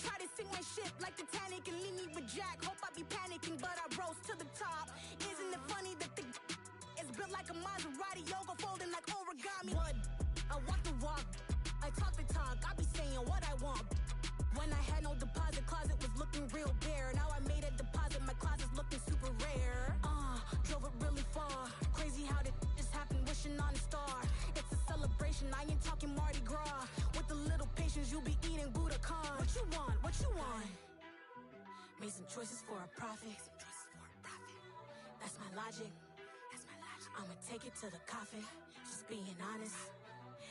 Try to sink my ship like Titanic and leave me with Jack. Hope I be panicking, but I rose to the top. Isn't it funny that the is built like a Maserati, yoga folding like origami? What? I walk the walk, I talk the talk, I be saying what I want. When I had no deposit, closet was looking real bare. Now I made a deposit, my closet's looking super rare. Drove it really far. Crazy how did this happen, wishing on a star. It's a celebration, I ain't talking Mardi Gras. With a little patience, you'll be eating Budokan. What you want? What you want? Made some choices for a profit. That's my logic. I'ma take it to the coffin, just being honest.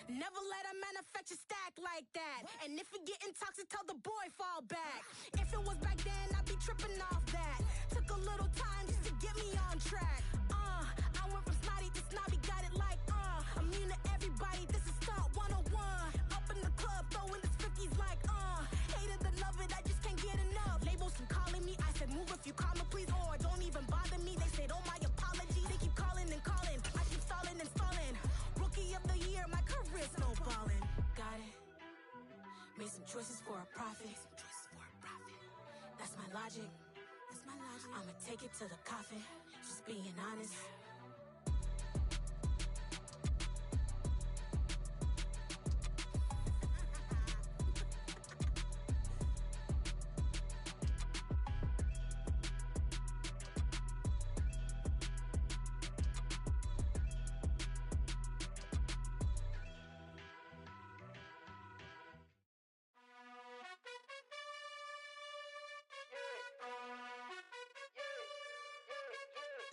Never let a manufacture stack like that. And if it getting toxic, tell the boy fall back. If it was back then, I'd be tripping off that. Took a little time just to get me on track. I went from snotty to snobby, got it like immune to everybody, this is stunt 101. Up in the club, throwing the 50s like hate it or love it, I just can't get enough. Labels keep calling me, I said move if you call me please, or don't even bother me. They said oh my apologies, they keep calling and calling. I keep stalling and stalling. Rookie of the year, my career snowballing. Got it. Made some choices for a profit. That's my logic. I'ma take it to the coffin, just being honest.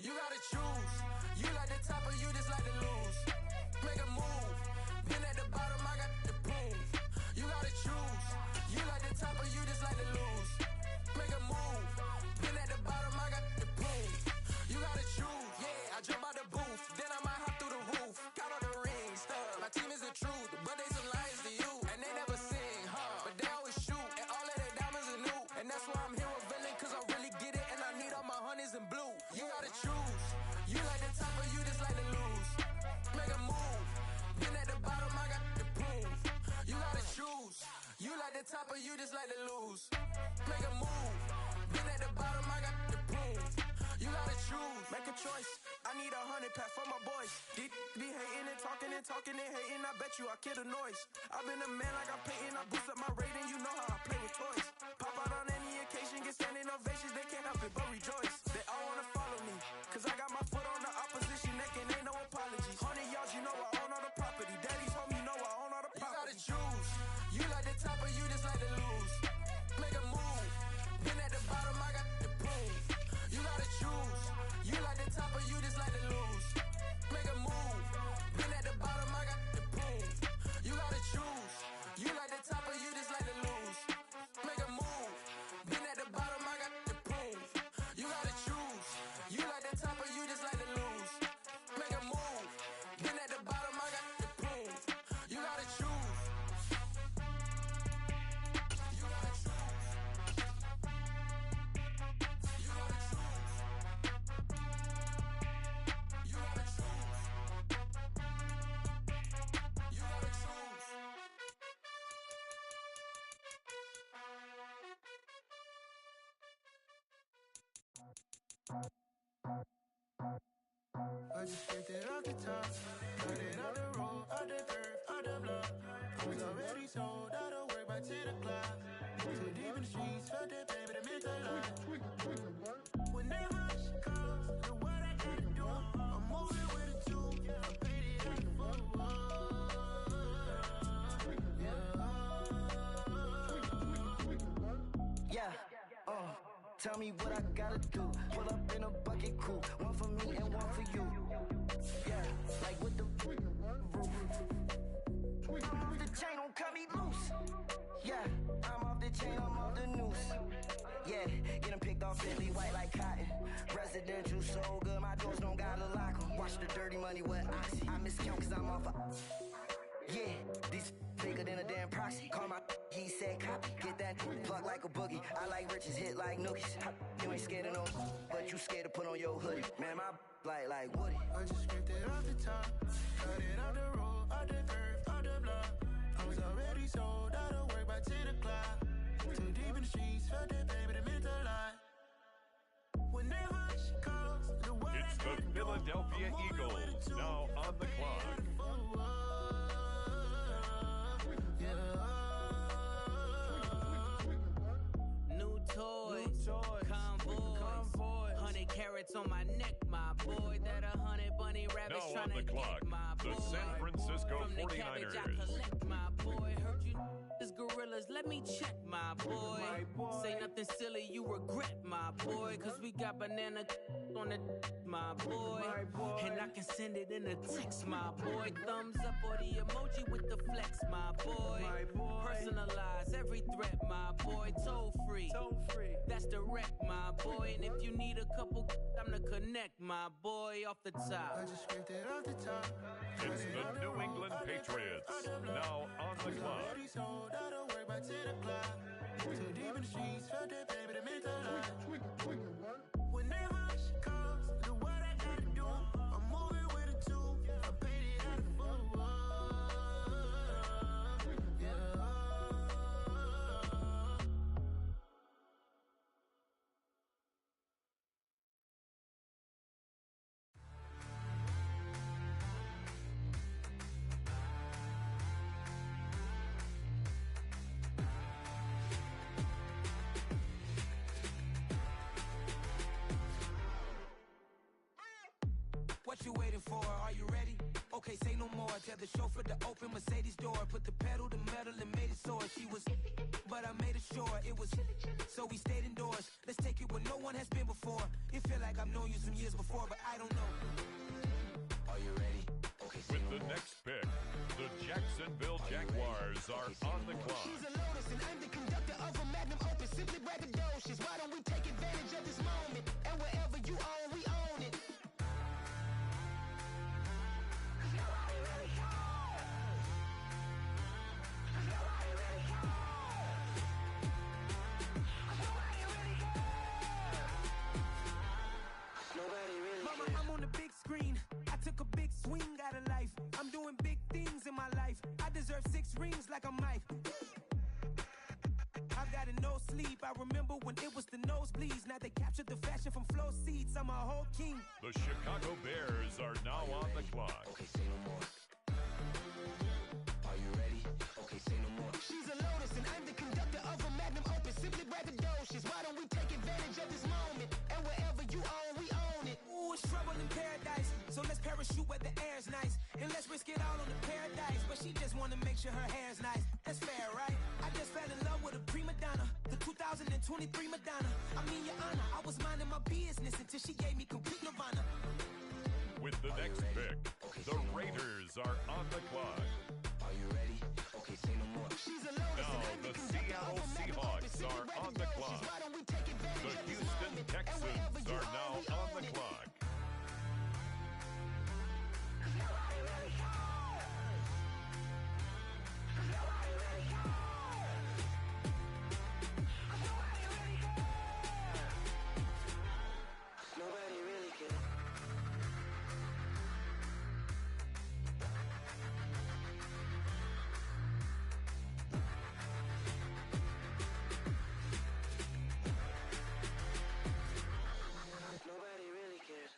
You gotta choose. You like the top or you just like to lose. Make a move. Been at the bottom, I got the proof. You gotta choose. You like the top or you just like to lose. Make a move. Been at the bottom, I got the proof. You gotta choose. Yeah, I jump out the booth, then I might hop through the roof. Count all the rings, stuff. My team is the truth, but they some liars to you, and they never sing, but they always shoot, and all of their diamonds are new, and that's why I'm here with villain, cause I really get it, and I need all my honeys in blue. You gotta choose. You like the top or you just like to lose. Make a move. Been at the bottom, I got the proof. You gotta choose. You like the top or you just like to lose. Make a move. Been at the bottom, I got the proof. You gotta choose. Make a choice. I need 100 pack for my boys. Be hating and talking and talking and hating. I bet you I kill the noise. I've been a man like I'm Peyton. I boost up my rating. You know how I play with toys. Pop out on any occasion, get standing ovations. They can't help it but rejoice. They all wanna follow me, cause I got my foot on the opposition neck and ain't no apologies. 100 yards, you know I own all the property. Daddy told me You like the top or you just like to lose? Make a move. Been at the bottom, I got the proof. You gotta choose. You like the top or you just like to lose? Make a move. Been at the bottom, I got the proof. You gotta choose. You like the top or you just like to lose? Make a move. Been at the bottom, I got the proof. You gotta choose. You like the top or you just like to lose? Make a move. Been at the bottom, I got the proof. You gotta choose. You gotta choose. You gotta choose. You gotta choose. You gotta choose. I just scraped it off the top, got it on the road, on the curve, on the block. I was already sold, out of work by 10 o'clock. Too deep in the streets, felt that pain, but it meant a lot. Whenever she calls, do what I gotta do. I'm moving with it too. I paid it out the full. Yeah, tell me what I gotta do. Pull up in a bucket coupe, one for me and one for you. Yeah, like with the roof. I'm off the chain, don't cut me loose. Yeah, I'm off the chain, I'm off the noose. Yeah, getting picked off Bentley white like cotton. Residential so good, my doors don't gotta lock 'em. Watch the dirty money with oxy. I miscount cause I'm off a. Yeah, these bigger than a damn proxy. Call my he said copy. Get that plug like a boogie. I like riches, hit like nookies. You ain't scared of no, but you scared to put on your hoodie. Man, my like Woody. I just scraped it off the top, got it on the road, on the curve, on the block. I was already sold, out of work by 10 o'clock. Too deep in the streets, felt that pain, but it meant a lot. Whenever she calls, do what It's the Philadelphia Eagles, now on the clock. Toys, convoys, 100 carats on my neck, my boy. That 100 bunny rabbits Now trying on to the clock, get my boy. the San Francisco From the cabbage I 49ers. collect, my boy. Heard you is gorillas, let me check, my boy. Say nothing silly, you regret, my boy. Cause we got banana on the my boy. And I can send it in a text, my boy. Thumbs up or the emoji with the flex, my boy. Personalize every threat, my boy. Toll free. That's direct, my boy. And if you need a couple, I'm the connect, my boy, off the top. I just scraped it off the top. It's the New England Patriots, now on the clock. Already sold, out of work by 10 o'clock. Too deep in the streets, felt that pain, but it meant a lot. Whenever she calls, do what I gotta do. I'm moving with it too. I paid it out the full. What you waiting for? Are you ready? Okay, say no more. Tell the chauffeur to open Mercedes door. Put the pedal to metal and made it soar. She was, but I made it sure it was. So we stayed indoors. Let's take it where no one has been before. It feel like I've known you some years before, but I don't know. Are you ready? Okay, say With no the more. next pick, the Jacksonville Jaguars are on the clock. She's a Lotus and I'm the conductor of a magnum opus. Simply braggadocious. Why don't we take advantage of this moment? And wherever you own, we own it. Mama, I'm on the big screen. I took a big swing out of life. I'm doing big things in my life. I deserve 6 rings like a Mike. I've got no sleep. I remember when it was the nosebleeds. Now they captured the fashion from flow seats. I'm a whole king. The Chicago Bears are now on the clock. Okay, say no more. Are you ready? Okay, say no more. She's a Lotus and I'm the conductor of a magnum opus. Simply braggadocious. Why don't we take advantage of this moment? And wherever you own, we own it. Ooh, it's trouble in paradise. So let's parachute where the air's nice. And let's risk it all on the paradise. But she just wanna make sure her hair's nice. That's fair, right? 23 Madonna. I mean, Your Honor, I was minding my business until she gave me complete nirvana. With the next pick, the Raiders are on the clock. Are you ready? Okay, say no more. Now the Seattle Seahawks are on the clock. The Houston Texans are now on the clock. Nobody really cares. Nobody really cares.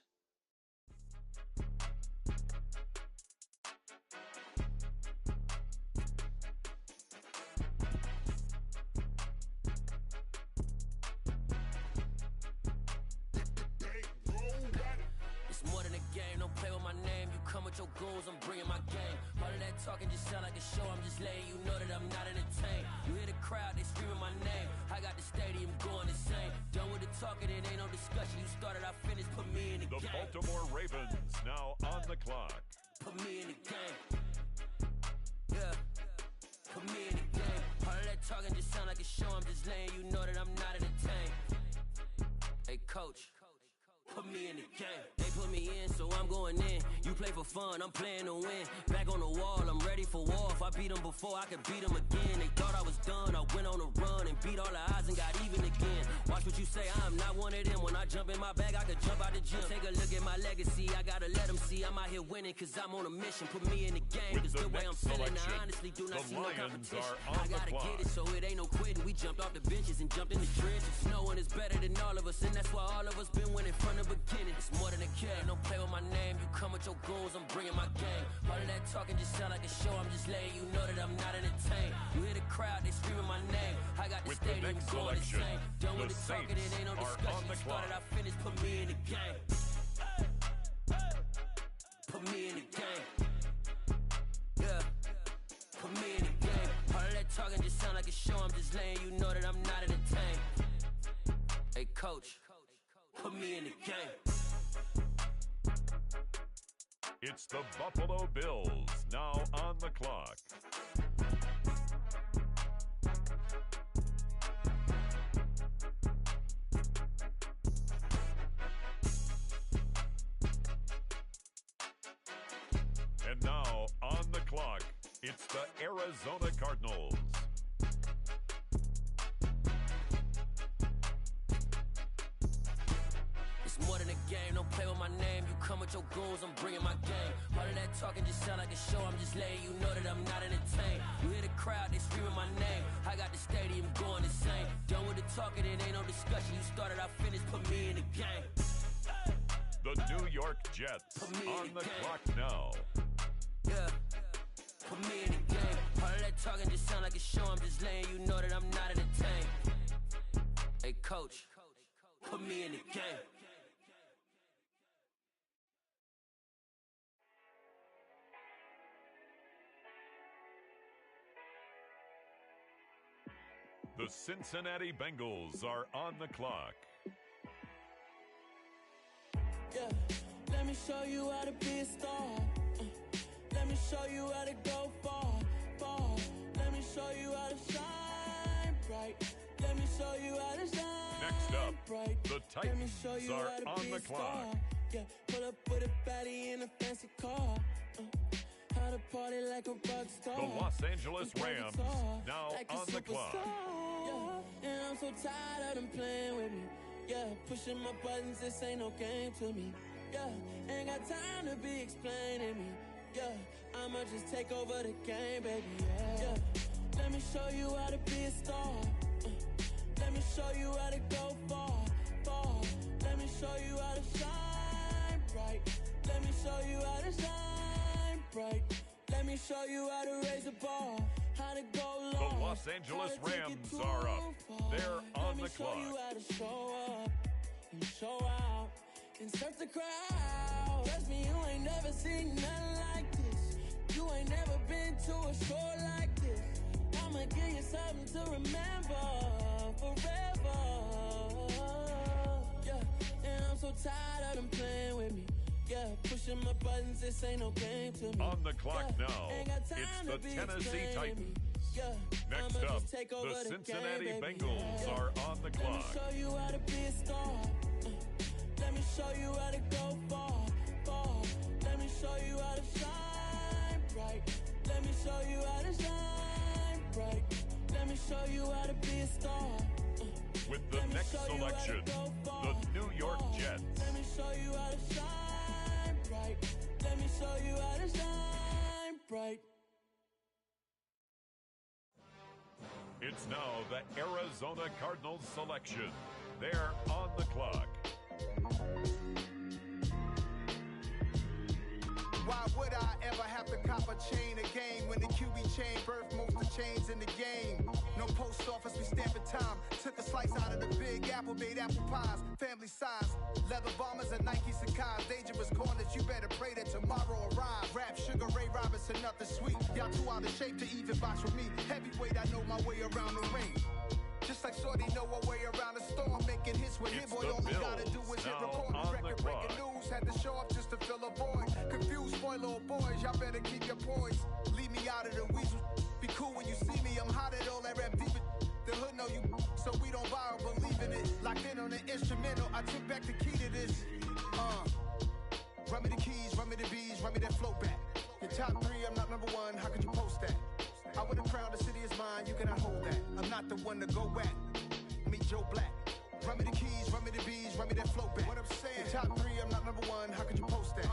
It's more than a game, don't play with my name. You come with your goons, I'm bringing my game. All of that talking just sound like a show, I'm just letting you know that I'm not entertained. You hear the crowd, they screaming my name. I got the stadium going insane. Done with the talking, it ain't no discussion. You started, I finished, put me in the game. The Baltimore Ravens now on the clock. Put me in the game. Yeah. Put me in the game. All of that talking just sound like a show, I'm just letting you know that I'm not entertained. Hey, coach. Put me in the game. They put me in, so I'm going in. You play for fun, I'm playing to win. Back on the wall, I'm ready for war. If I beat them before, I could beat them again. They thought I was done, I went on a run and beat all the odds and got even again. Watch what you say, I'm not one of them. When I jump in my bag, I could jump out the gym. Take a look at my legacy, I gotta let them see I'm out here winning, cause I'm on a mission. Put me in the game, cause the way I'm feeling, I honestly do not see no competition. I gotta get it, so it ain't no quitting. We jumped off the benches and jumped in the trenches. No one is better than all of us, and that's why all of us been winning from the beginning. It's more than a game, don't play with my name. You come with your goons, I'm bringing my game. All of that talking just sound like a show, I'm just letting you know that I'm not entertained. You hear the crowd, they screaming my name. I got the stadium going insane. Done with the talking, it ain't no discussion. You started, I finished, put me in the game. Put me in the game. Yeah. Put me in the game. All of that talking just sound like a show, I'm just letting you know that I'm not entertained. Hey, coach. Put me in the game. It's the Buffalo Bills now on the clock. And now on the clock, it's the Arizona Cardinals. It's more than a game, don't play with my name. You come with your goons, I'm bringing my game. All of that talking just sound like a show, I'm just letting you know that I'm not entertained. You hear the crowd, they screaming my name. I got the stadium going insane. Done with the talking, it ain't no discussion. You started, I finished, put me in the game. The New York Jets on the clock now. Yeah. Put me in the game. All of that talking just sound like a show, I'm just letting you know that I'm not entertained. Hey, coach. Put me in the game. The Cincinnati Bengals are on the clock. Yeah, let me show you how to be a star. Let me show you how to go far, far. Let me show you how to shine bright. Let me show you how to shine Next up, bright. the Titans are on the clock. Yeah, pull up with a baddie in a fancy car. How to party like a rock star. The Los Angeles Rams now like on the clock. Yeah, and I'm so tired of them playing with me. Yeah, pushing my buttons, this ain't no game to me. Yeah, ain't got time to be explaining me. Yeah, I'ma just take over the game, baby. Yeah, let me show you how to be a star. Let me show you how to go far, far. Let me show you how to shine bright. Let me show you how to shine bright. Let me show you how to raise the bar, how to go long. The Los Angeles Rams are up. They're on the clock. Let me show you how to show up and show out and surf the crowd. Trust me, you ain't never seen nothing like this. You ain't never been to a show like this. I'ma give you something to remember forever. Yeah, and I'm so tired of them playing with me. Yeah, pushing my buttons, this ain't no game to me. On the clock now, ain't got time it's to the be Tennessee explaining. Titans. Yeah, Next I'ma up, just take over the Cincinnati game, baby. Bengals are on the Let clock. me show you how to be a star. Let me show you how to go far, far. Let me show you how to shine bright. Let me show you how to shine bright. Let me show you how to be a star. With the next selection, the New York Jets. Let me show you how to shine bright. Let me show you how to shine bright. It's now the Arizona Cardinals selection. They're on the clock. Why would I ever have to cop a chain a game when the QB chain birthed most of the chains in the game? No post office, we stamping time. Took a slice out of the Big Apple, made apple pies, family size. Leather bombers and Nike Sacai's. Dangerous corners, you better pray that tomorrow arrives. Rap, Sugar Ray Robinson, nothing sweet. Y'all too out of shape to even box with me. Heavyweight, I know my way around the ring. Just like Shorty know her way around the storm, making hits with hit boy. All he gotta do is hit record. Record-breaking news, had to show up just to fill a void. Confused, spoiled little boys, y'all better keep your poise. Leave me out of the weasel. Be cool when you see me, I'm hot at all that rap deep. The hood know you, so we don't borrow, believe in it. Locked in on the instrumental, I took back the key to this. Run me the keys, run me the bees, run me that flow back. Your top three, I'm not number one, how could you post that? I would have crowned the city is mine, you cannot hold that. I'm not the one to go back. Meet Joe Black. Run me the keys, run me the bees, run me that flow back. What I'm saying, top three, I'm not number one, how could you post that?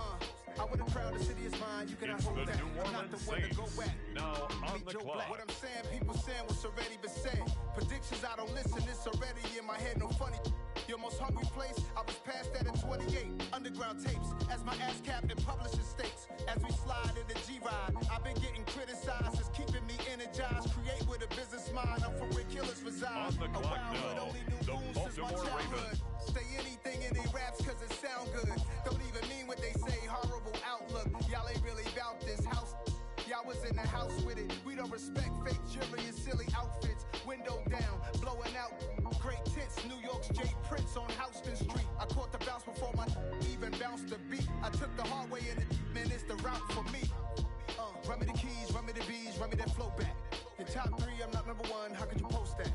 I would have crowned the city is mine, you cannot hold that. I'm not the one to go back. Now on Meet the Joe clock. Black. What I'm saying, people saying what's already been said. Predictions, I don't listen, it's already in my head, no funny. Your most hungry place, I was past that at 28. Underground tapes, as my ass capped in publishing states. As we slide in the G-Ride, I've been getting criticized, it's keeping me energized. Create with a business mind, I'm from where killers reside. On the clock hood, now, only knew the goons since my Baltimore childhood. Ravens. Stay anything in they raps cause it sound good. Don't even mean what they say, horrible outlook. Y'all ain't really about this house. Y'all was in the house with it. We don't respect fake jewelry and silly outfits. Window down, blowing out. Great tits, New York's Jay Prince on Houston Street. I caught the bounce before my even bounced the beat. I took the hard way in it, man, it's the route for me. Run me the keys, run me the bees, run me that flow back. Your top three, I'm not number one, how could you post that?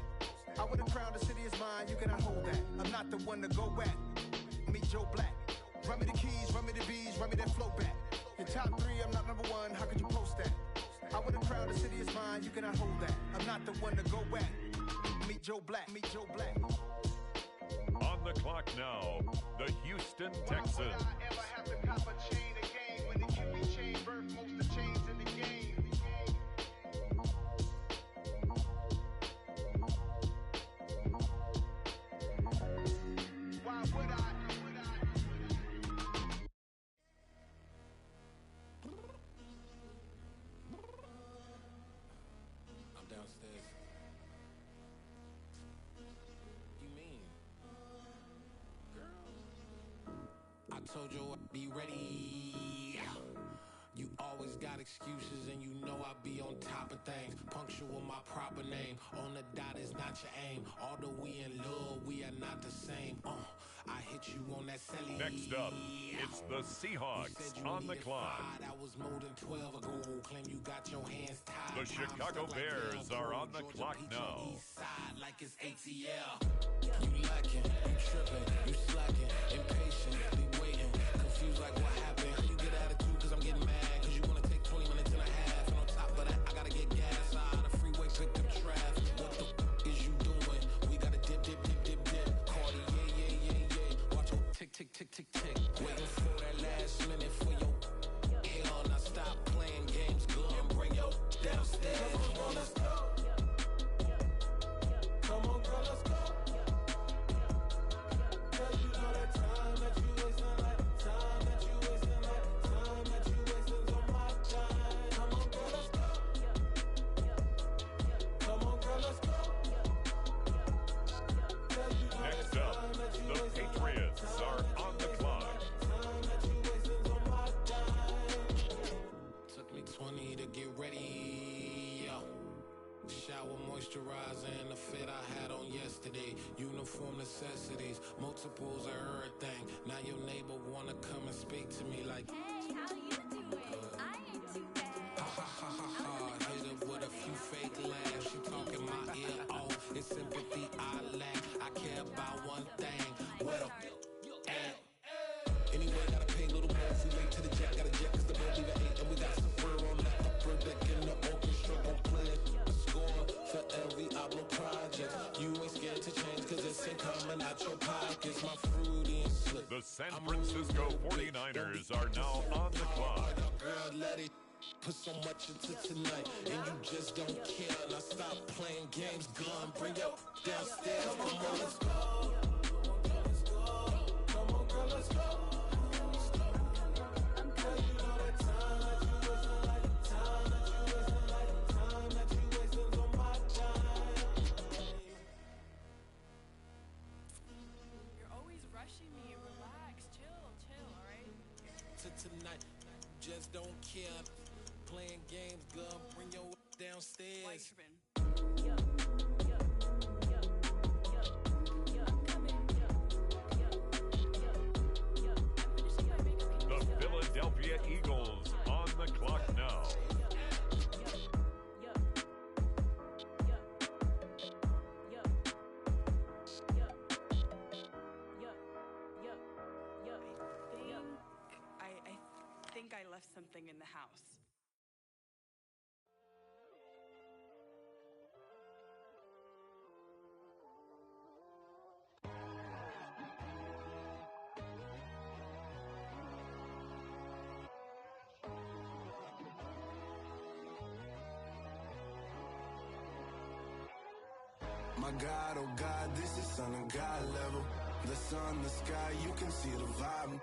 I would have crowned the city is mine, you cannot hold that. I'm not the one to go back. Meet Joe Black. Run me the keys, run me the bees, run me that flow back. Your top three, I'm not number one, how could you post that? I would have crowned the city is mine, you cannot hold that. I'm not the one to go back. Meet Joe Black, meet Joe Black. On the clock now, the Houston Texans. Why would I ever have to cop a chain a game when the QB chain birthed most of the chains in the game? Why would I? I'm downstairs. You mean? Girl. I told you I'd be ready. You always got excuses and you know I be on top of things. Punctual my proper name. On the dot is not your aim. Although we in love, we are not the same. I hit you on that celly. Next up, it's the Seahawks on the clock. That was more than 12 ago. Claim you got your hands tied. The Chicago Bears are on the clock now. East side like it's ATL. You lacking, you tripping, you slacking, impatiently waiting, confused like what happened. How you get attitude cause I'm getting mad, cause you wanna take 20 minutes and a half, and on top of that I gotta get gas out of the freeway, pick up traffic. What the is you doing? We gotta dip, dip, dip, dip, dip. Cardi, yeah. Watch your tick, tick, tick, tick, tick. Waiting for that last minute for your hell, now stop playing games, go and bring your downstairs. Come on, girl, let's go. Come on, girl, let's go. Cause you know that time shower, moisturizer, and the fit I had on yesterday. Uniform necessities, multiples of everything. Now your neighbor wanna come and speak to me like, hey, how you doing? I ain't too bad. Ha ha ha ha ha. Hit her with a few fake laughs. She talking my ear off. It's sympathy I lack. I care about one thing. Where the at? Anyway, gotta pay a little more. If we late to the jack, got a jet cause the road leave at 8. And we got some fur on the upper deck in the orchestra. Gon' play a score for every album project. You ain't scared to change cause this ain't coming out your pockets. My fruity and slick. The San Francisco 49ers are now on the clock. Girl, let it put so much into tonight, and you just don't care. Now stop playing games, gun, bring your downstairs. Come on, let's go. Come on, girl, let's go. Girl, you know that time that you wasting, like the time that you wasting, like the time that you wasting on my time. You're always rushing me. Relax, chill, alright? To tonight, just don't care. Playing games, girl, bring your downstairs. The Philadelphia Eagles on the clock now. I think I left something in the house. My God, oh God, this is Son of God level. The sun, the sky, you can see the vibe.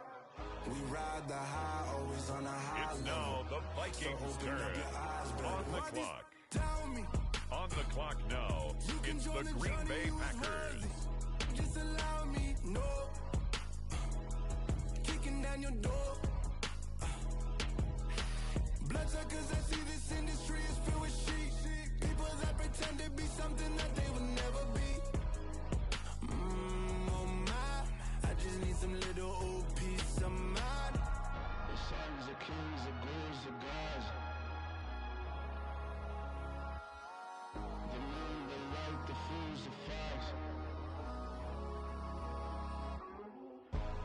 We ride the high, always on a high It's level. now the Vikings' So turn. open up your eyes, baby. On the What is- clock. Tell me. On the clock now, it's the Green Bay Packers. Just allow me, no. Kicking down your door. Bloodsuckers, I see this industry is filled with sheep. People that pretend to be something that they will never be. Oh my, I just need some little old peace of mind. The sons of kings, the bulls, the gods. The moon, the light, the fools, the facts.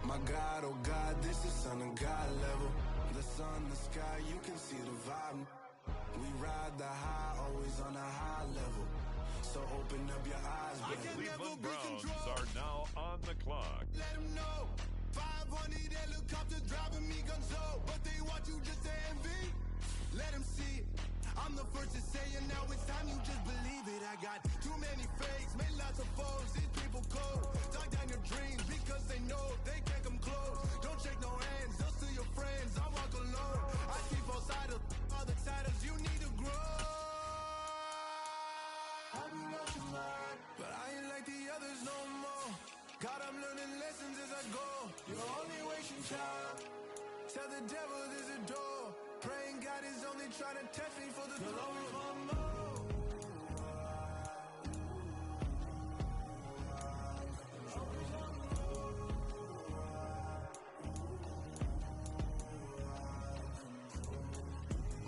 My God, oh God, this is Son of God level. The sun, the sky, you can see the vibe. We ride the high, always on a high level. So open up your eyes, The baby. Cleveland Browns are now on the clock. Let them know. 500 helicopters driving me gonzo, but they want you just to envy. Let them see it. I'm the first to say it, now it's time you just believe it. I got too many fakes, made lots of foes. These people cold. Talk down your dreams because they know they can't come close. Don't shake no hands, just to your friends. I walk alone. I keep outside of other titles. You need to grow. I've been out your mind, but I ain't like the others no more. God, I'm learning lessons as I go. You're only wasting time. Tell the devil there's a door. Praying God is only trying to test me for the glory of my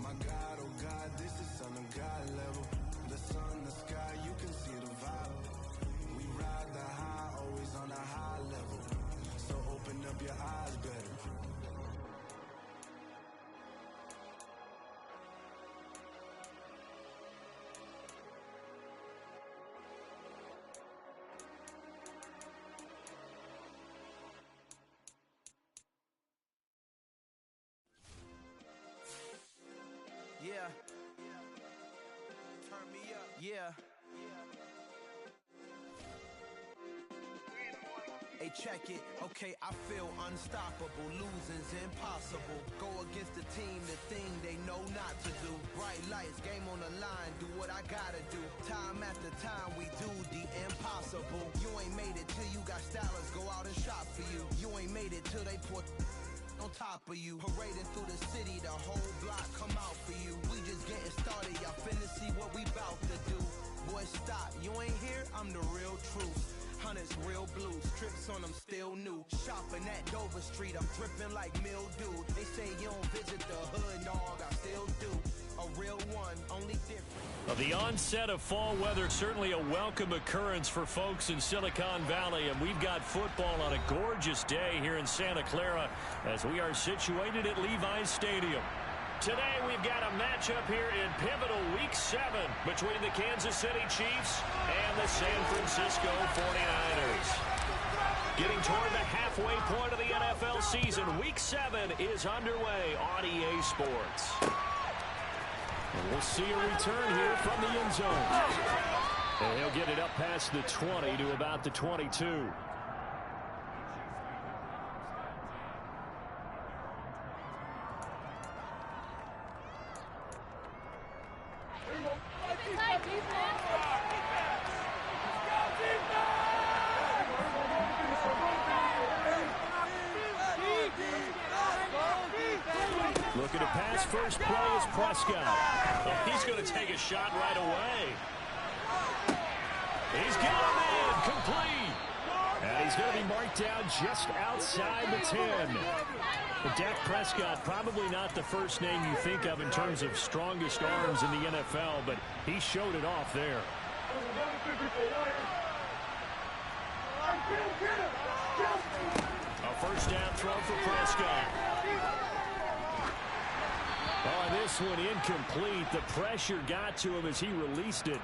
My God, oh God, this is Son of God level. The sun, the sky, you can see the vibe. We ride the high, always on a high level. So open up your eyes better. Yeah. Turn me up. Yeah. Hey, check it. Okay, I feel unstoppable. Losing's impossible. Go against the team, the thing they know not to do. Bright lights, game on the line. Do what I gotta do. Time after time, we do the impossible. You ain't made it till you got stylers go out and shop for you. You ain't made it till they put on top of you. Parading through the city, the whole block come out for you. We just getting started, y'all finna see what we bout to do. I'm the real truth. Hunters, real blues, trips on them still new. Shopping at Dover Street, I'm dripping like mildew. They say you don't visit the hood, dog, I still do. A real one, only different. The onset of fall weather, certainly a welcome occurrence for folks in Silicon Valley, and we've got football on a gorgeous day here in Santa Clara as we are situated at Levi's Stadium. Today we've got a matchup here in pivotal Week 7 between the Kansas City Chiefs and the San Francisco 49ers. Getting toward the halfway point of the NFL season, Week 7 is underway on EA Sports. And we'll see a return here from the end zone. And he'll get it up past the 20 to about the 22. Looking to pass, first play is Prescott. Oh, he's going to take a shot right away. He's got him in, complete. And he's going to be marked down just outside the 10. Dak Prescott, probably not the first name you think of in terms of strongest arms in the NFL, but he showed it off there. A first down throw for Prescott. Oh, this one incomplete. The pressure got to him as he released it.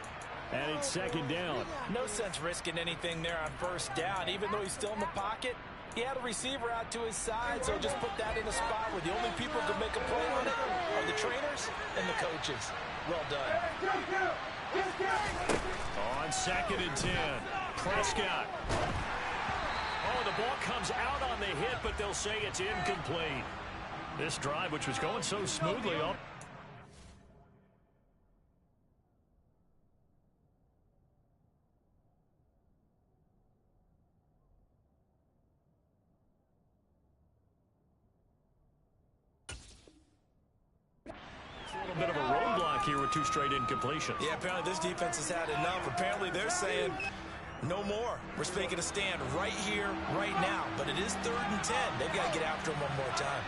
And it's second down. No sense risking anything there on first down. Even though he's still in the pocket, he had a receiver out to his side, so just put that in a spot where the only people who can make a play on it are the trainers and the coaches. Well done. On second and 10, Prescott. Oh, the ball comes out on the hit, but they'll say it's incomplete. This drive, which was going so smoothly, up. A little bit of a roadblock here with two straight incompletions. Yeah, apparently this defense has had enough. Apparently they're saying no more. We're making a stand right here, right now. But it is 3rd and 10. They've got to get after him one more time.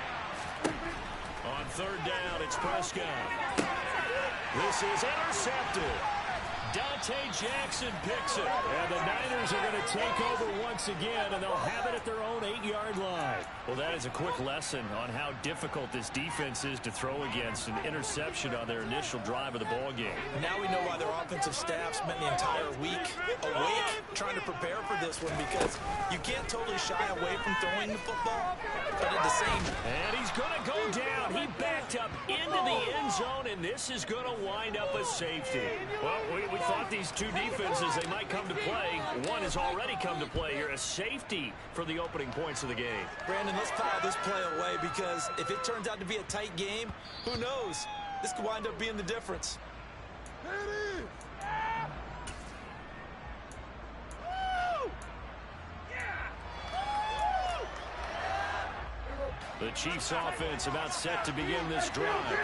On third down, it's Prescott. This is intercepted. Dante Jackson picks it. And the Niners are going to take over once again, and they'll have it at their own 8-yard line. Well, that is a quick lesson on how difficult this defense is to throw against. An interception on their initial drive of the ball game. Now we know why their offensive staff spent the entire week awake trying to prepare for this one, because you can't totally shy away from throwing the football, but at the same... And he's going to go down. He backed up into the end zone, and this is going to wind up a safety. Well, we thought these two defenses, they might come to play. One has already come to play here. A safety for the opening points of the game. Brandon, let's file this play away, because if it turns out to be a tight game, who knows? This could wind up being the difference. The Chiefs offense about set to begin this drive.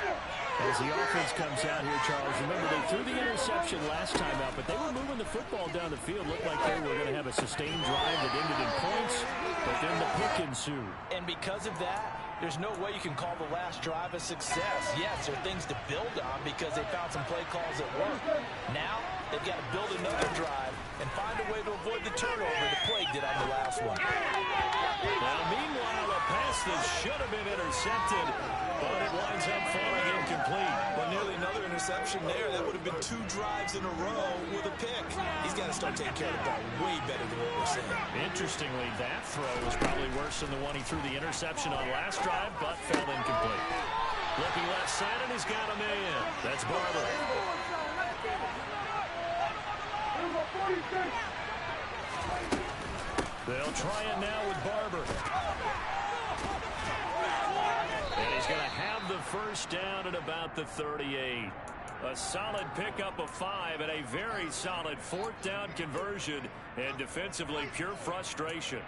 As the offense comes out here, Charles, remember they threw the interception last time out, but they were moving the football down the field. Looked like they were going to have a sustained drive that ended in points, but then the pick ensued. And because of that, there's no way you can call the last drive a success. Yes, there are things to build on because they found some play calls that work. Now, they've got to build another drive and find a way to avoid the turnover that plagued it on the last one. Now, meanwhile, a pass that should have been intercepted, but it winds up falling incomplete. Well, nearly another interception there. That would have been 2 drives in a row with a pick. He's got to start taking care of the ball way better than what we're seeing. Interestingly, that throw was probably worse than the one he threw the interception on last drive, but fell incomplete. Looking left side, and he's got a man. That's Barber. They'll try it now with Barber. And he's going to have the first down at about the 38. A solid pickup of 5 and a very solid 4th down conversion. And defensively, pure frustration.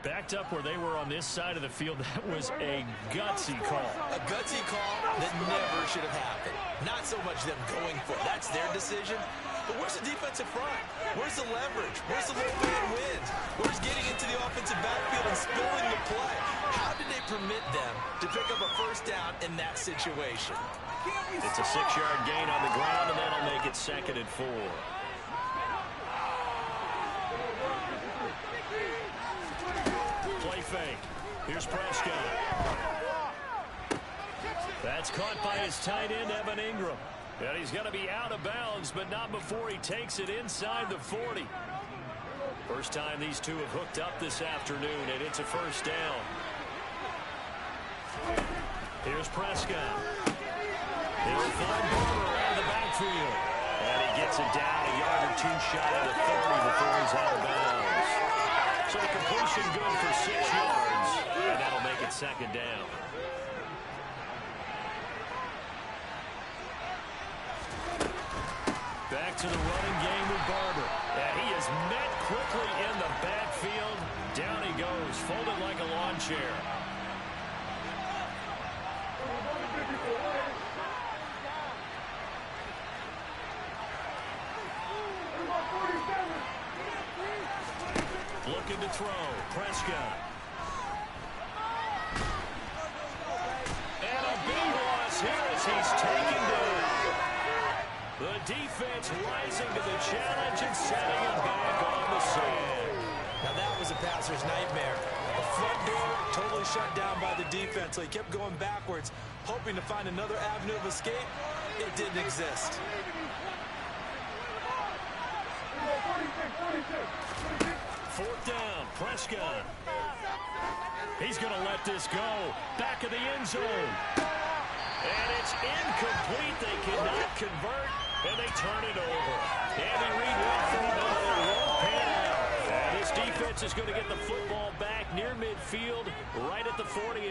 Backed up where they were on this side of the field, that was a gutsy call. A gutsy call that never should have happened. Not so much them going for it. That's their decision. But where's the defensive front? Where's the leverage? Where's the low-man wins? Where's getting into the offensive backfield and spilling the play? How did they permit them to pick up a first down in that situation? It's a 6-yard gain on the ground, and that'll make it 2nd and 4. Play fake. Here's Prescott. That's caught by his tight end, Evan Ingram. And he's going to be out of bounds, but not before he takes it inside the 40. First time these two have hooked up this afternoon, and it's a first down. Here's Prescott. He'll find Barber out of the backfield. And he gets it down a yard or two shy of the 30 before he's out of bounds. So the completion good for 6 yards, and that'll make it 2nd down. Back to the running game with Barber. And he is met quickly in the backfield. Down he goes, folded like a lawn chair. Looking to throw. Prescott. And a big loss here as he's taken down. The defense rising to the challenge and setting him back on the sand. Now that was a passer's nightmare. The front door totally shut down by the defense, so he kept going backwards, hoping to find another avenue of escape. It didn't exist. 4th down, Prescott. He's going to let this go. Back of the end zone. And it's incomplete. They cannot convert, and they turn it over. Andy Reid went for it, but it won't pan out. And this defense is going to get the football back near midfield, right at the 48.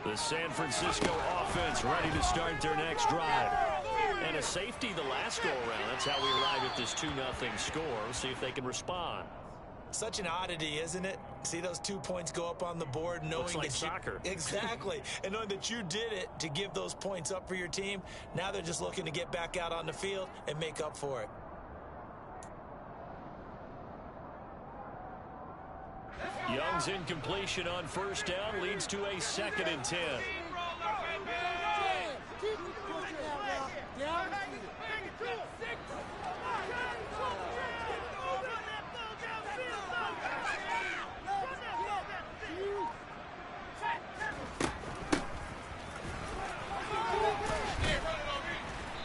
The San Francisco offense ready to start their next drive. And a safety the last go-around. That's how we arrive at this 2-0 score. We'll see if they can respond. Such an oddity, isn't it? See those 2 points go up on the board, knowing looks like that soccer. Exactly. And knowing that you did it to give those points up for your team. Now they're just looking to get back out on the field and make up for it. Young's incompletion on first down leads to a 2nd and 10.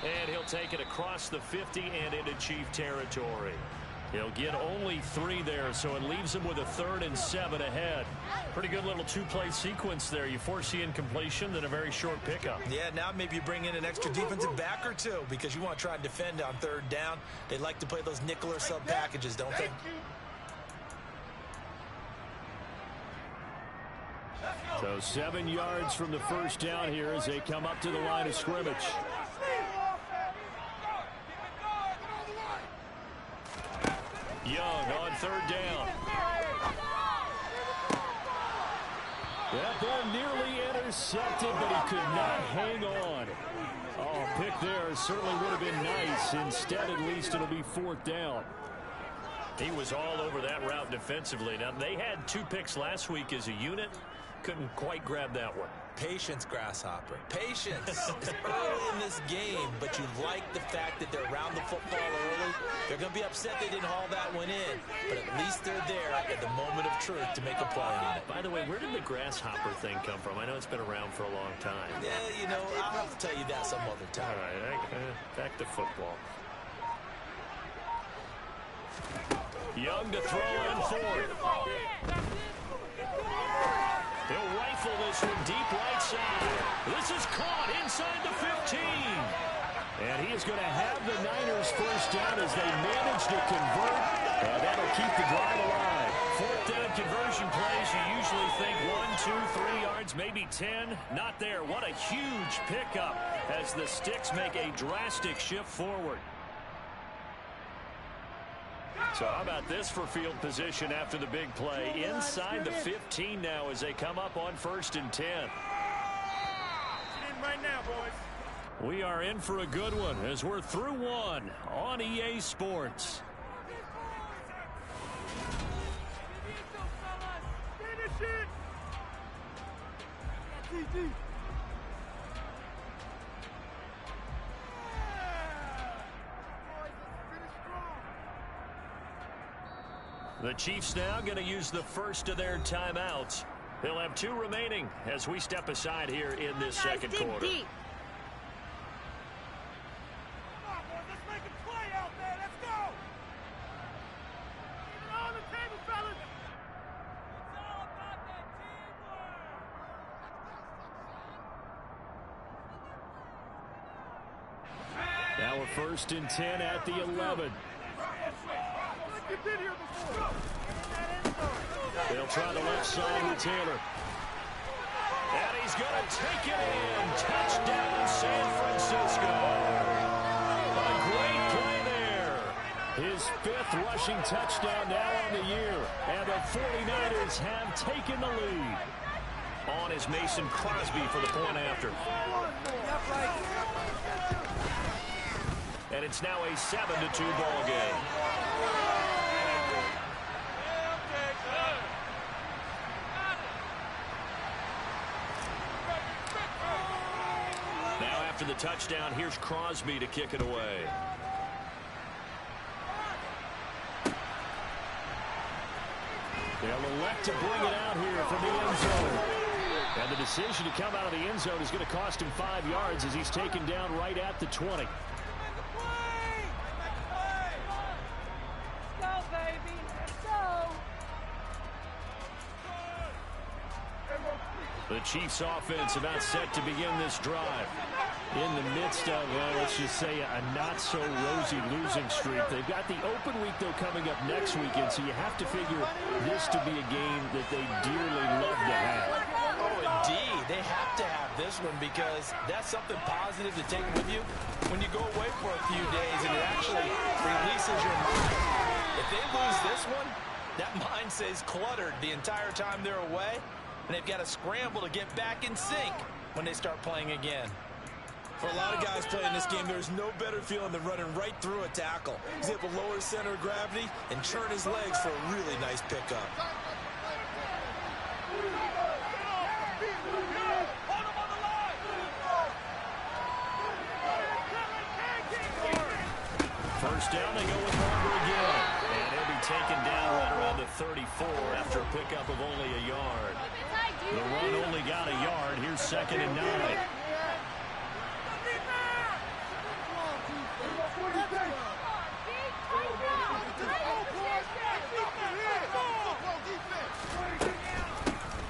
And he'll take it across the 50 and into Chief territory. He'll get only 3 there, so it leaves him with a 3rd and 7 ahead. Pretty good little 2-play sequence there. You force the incompletion, then a very short pickup. Yeah, now maybe you bring in an extra defensive back or two because you want to try and defend on 3rd down. They like to play those nickel or sub packages, don't they? So 7 yards from the first down here as they come up to the line of scrimmage. Young on 3rd down. That ball nearly intercepted, but he could not hang on. Oh, pick there certainly would have been nice. Instead, at least it'll be 4th down. He was all over that route defensively. Now, they had 2 picks last week as a unit. Couldn't quite grab that one. Patience, Grasshopper. Patience. It's early in this game, but you like the fact that they're around the football early. They're going to be upset they didn't haul that one in, but at least they're there at the moment of truth to make a play on it. By the way, where did the Grasshopper thing come from? I know it's been around for a long time. Yeah, you know, I'll have to tell you that some other time. All right, back to football. Young to throw in 4th. He'll rifle this one deep right side. This is caught inside the 15. And he is going to have the Niners first down as they manage to convert. And that'll keep the drive alive. 4th down conversion plays, you usually think 1, 2, 3 yards, maybe 10. Not there. What a huge pickup as the Sticks make a drastic shift forward. So how about this for field position after the big play? Inside the 15 now as they come up on 1st and 10. Right now, boys. We are in for a good one as we're through one on EA Sports. The Chiefs now going to use the first of their timeouts. They'll have 2 remaining as we step aside here in this second quarter. Deep. Come on, boys, let's make a play out there. Let's go. Leave it on the table, fellas. It's all about that teamwork. Now we're 1st and 10 at the 11. You've been here before. They'll try the left side with Taylor. And he's going to take it in. Touchdown, San Francisco. A great play there. His 5th rushing touchdown now on the year. And the 49ers have taken the lead. On is Mason Crosby for the point after. And it's now a 7-2 ball game. After the touchdown, here's Crosby to kick it away. They'll elect to bring it out here from the end zone. And the decision to come out of the end zone is going to cost him 5 yards as he's taken down right at the 20. Let's go, baby. Let's go. The Chiefs offense about set to begin this drive. In the midst of, let's just say, a not-so-rosy losing streak. They've got the open week, though, coming up next weekend, so you have to figure this to be a game that they dearly love to have. Oh, indeed. They have to have this one because that's something positive to take with you when you go away for a few days, and it actually releases your mind. If they lose this one, that mind stays cluttered the entire time they're away, and they've got to scramble to get back in sync when they start playing again. For a lot of guys playing this game, there's no better feeling than running right through a tackle. He's able to lower his center of gravity and turn his legs for a really nice pickup. First down, they go with Barber again. And he'll be taken down right around the 34 after a pickup of only a yard. The run only got a yard. Here's 2nd and 9.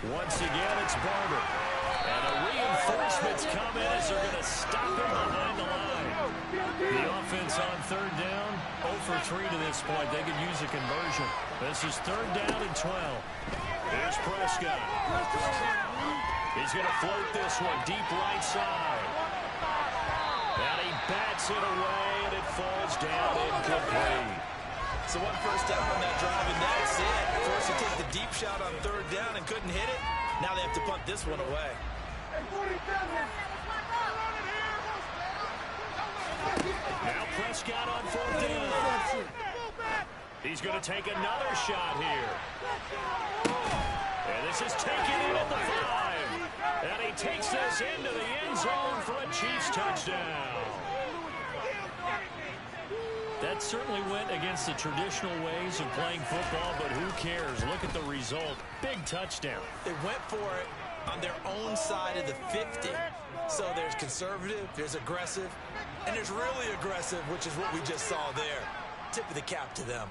Once again, it's Barber. And the reinforcements come in as they're going to stop him behind the line. The offense on 3rd down, 0 for 3 to this point. They could use a conversion. This is 3rd down and 12. Here's Prescott. He's going to float this one deep right side. And he bats it away, and it falls down incomplete. So 1 first down on that drive, and that's it. Forced to take the deep shot on 3rd down and couldn't hit it. Now they have to punt this one away. Now Prescott on 4th down. He's going to take another shot here. And this is taken in at the 5. And he takes this into the end zone for a Chiefs touchdown. That certainly went against the traditional ways of playing football, but who cares? Look at the result. Big touchdown. They went for it on their own side of the 50. So there's conservative, there's aggressive, and there's really aggressive, which is what we just saw there. Tip of the cap to them.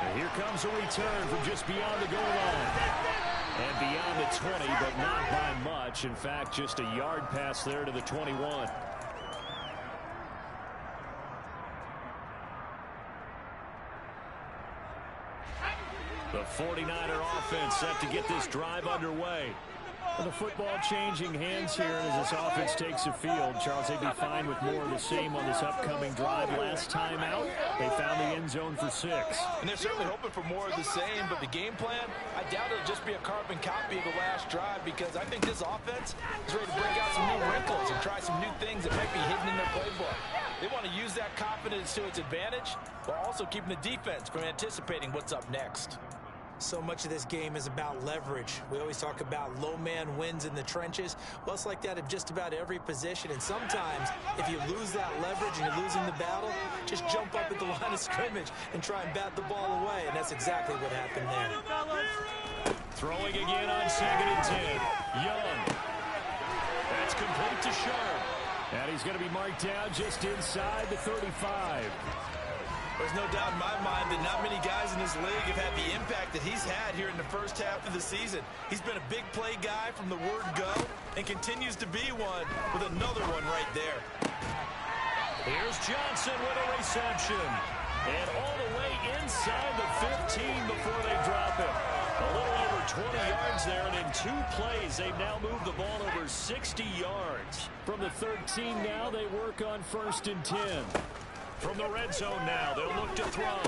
And here comes a return from just beyond the goal line. And beyond the 20, but not by much. In fact, just a yard pass there to the 21. The 49er offense set to get this drive underway. And the football changing hands here as this offense takes the field. Charles, they'd be fine with more of the same on this upcoming drive. Last time out, they found the end zone for 6. And they're certainly hoping for more of the same, but the game plan, I doubt it'll just be a carbon copy of the last drive, because I think this offense is ready to break out some new wrinkles and try some new things that might be hidden in their playbook. They want to use that confidence to its advantage while also keeping the defense from anticipating what's up next. So much of this game is about leverage. We always talk about low man wins in the trenches. Well, it's like that at just about every position. And sometimes, if you lose that leverage and you're losing the battle, just jump up at the line of scrimmage and try and bat the ball away. And that's exactly what happened there. Throwing again on 2nd and 10. Young. That's complete to Sharp. And he's going to be marked down just inside the 35. There's no doubt in my mind that not many guys in this league have had the impact that he's had here in the first half of the season. He's been a big play guy from the word go and continues to be one with another one right there. Here's Johnson with a reception. And all the way inside the 15 before they drop it. A little over 20 yards there, and in 2 plays, they've now moved the ball over 60 yards. From the 13 now, they work on 1st and 10. From the red zone now, they'll look to throw.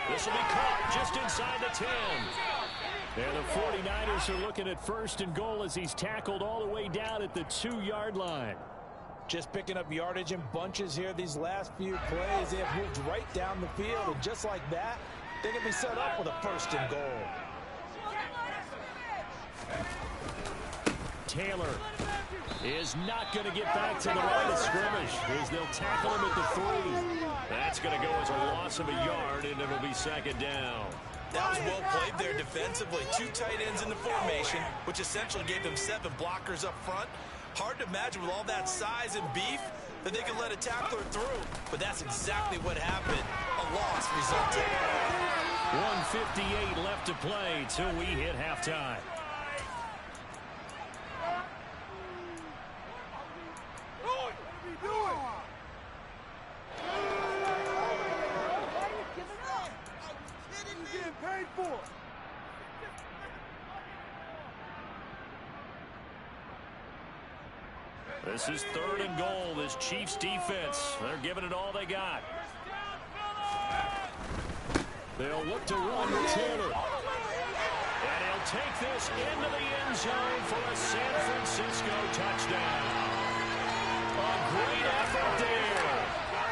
This will be caught just inside the 10. And the 49ers are looking at 1st and goal as he's tackled all the way down at the 2-yard line. Just picking up yardage in bunches here these last few plays. They have moved right down the field, and just like that, they can be set up with a 1st and goal. Taylor is not going to get back to the line of scrimmage as they'll tackle him at the 3. That's going to go as a loss of a yard, and it'll be 2nd down. That was well played there defensively. 2 tight ends in the formation, which essentially gave them 7 blockers up front. Hard to imagine with all that size and beef that they could let a tackler through, but that's exactly what happened. A loss resulted. 1:58 left to play till we hit halftime. This is 3rd and goal. This Chiefs defense, they're giving it all they got. They'll look to run with Taylor. And he'll take this into the end zone for a San Francisco touchdown. A great effort there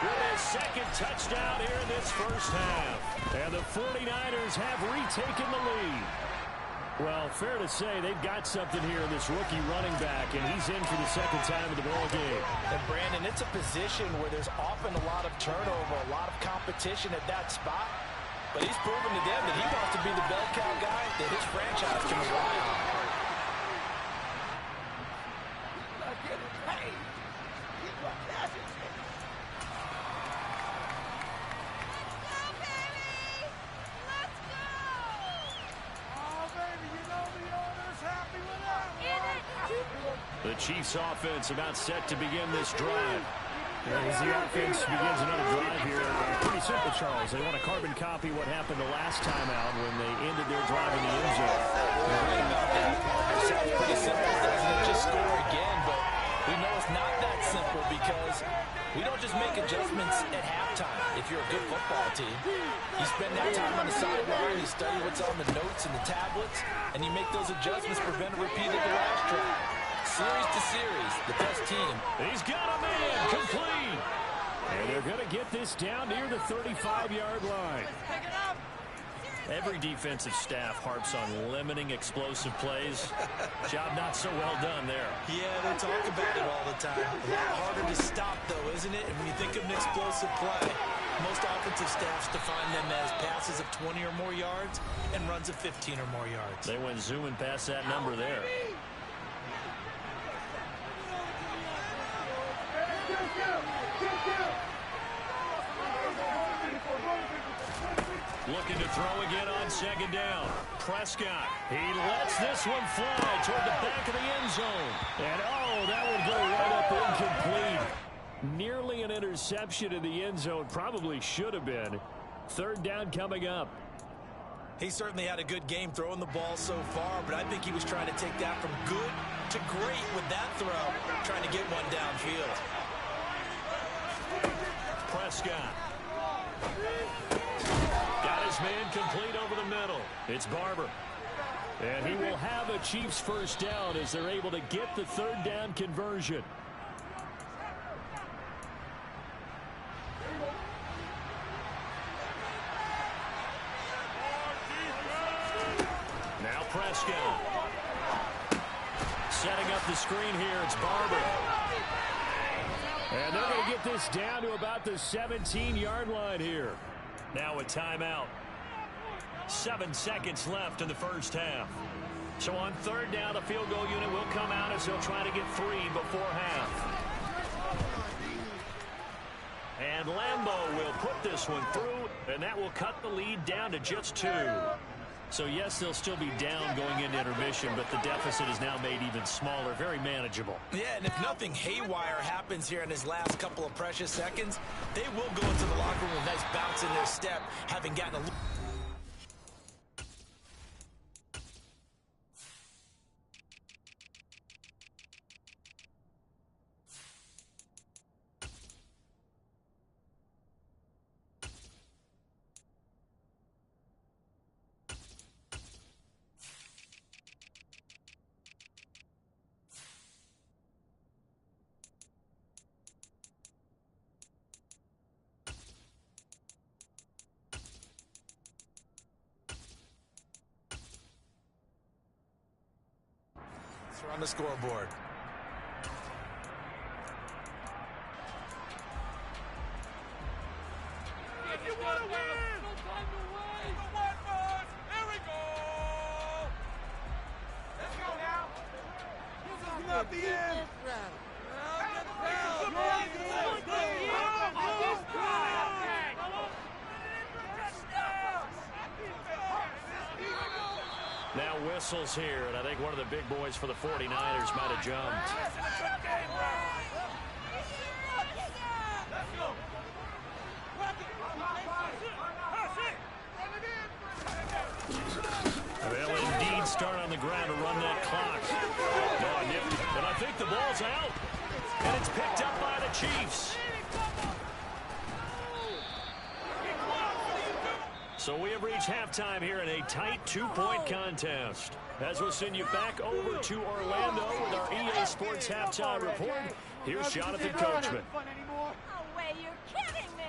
with his 2nd touchdown here in this first half. And the 49ers have retaken the lead. Well, fair to say they've got something here in this rookie running back, and he's in for the 2nd time of the ball game. And Brandon, it's a position where there's often a lot of turnover, a lot of competition at that spot. But he's proven to them that he wants to be the bell cow guy that his franchise can rely on. The Chiefs offense about set to begin this drive. As the offense begins another drive here, pretty simple, Charles. They want to carbon copy what happened the last time out when they ended their drive in the end zone. You're right about that. It sounds pretty simple, doesn't it? Just score again, but we know it's not that simple because we don't just make adjustments at halftime if you're a good football team. You spend that time on the sideline, you study what's on the notes and the tablets, and you make those adjustments to prevent a repeat of the last drive. Series to series, the best team. He's got a man complete. And they're going to get this down near the 35-yard line. Every defensive staff harps on limiting explosive plays. Job not so well done there. Yeah, they talk about it all the time. A lot harder to stop, though, isn't it? And when you think of an explosive play, most offensive staffs define them as passes of 20 or more yards and runs of 15 or more yards. They went zooming past that number there. Looking to throw again on 2nd down. Prescott, he lets this one fly toward the back of the end zone. And oh, that would go right up incomplete. Nearly an interception in the end zone. Probably should have been. 3rd down coming up. He certainly had a good game throwing the ball so far, but I think he was trying to take that from good to great with that throw, trying to get one downfield. Prescott. Got his man complete over the middle. It's Barber. And he will have a Chiefs first down as they're able to get the third down conversion. Now Prescott. Setting up the screen here, it's Barber. And they're going to get this down to about the 17-yard line here. Now a timeout. 7 seconds left in the first half. So on third down, the field goal unit will come out as they'll try to get 3 before half. And Lambeau will put this one through, and that will cut the lead down to just 2. So, yes, they'll still be down going into intermission, but the deficit is now made even smaller, very manageable. Yeah, and if nothing haywire happens here in his last couple of precious seconds, they will go into the locker room with a nice bounce in their step, having gotten a little... on the scoreboard. If you want to win, no time to waste. The one bus. Here we go. Let's go now. This is not the end. Now whistles here, and I think one of the big boys for the 49ers might have jumped. They'll indeed start on the ground to run that clock. Oh, nifty. And I think the ball's out. And it's picked up by the Chiefs. So we have reached halftime here in a tight 2-point contest. As we'll send you back over to Orlando with our EA Sports Halftime Report, here's Jonathan Coachman. No way, you're kidding me!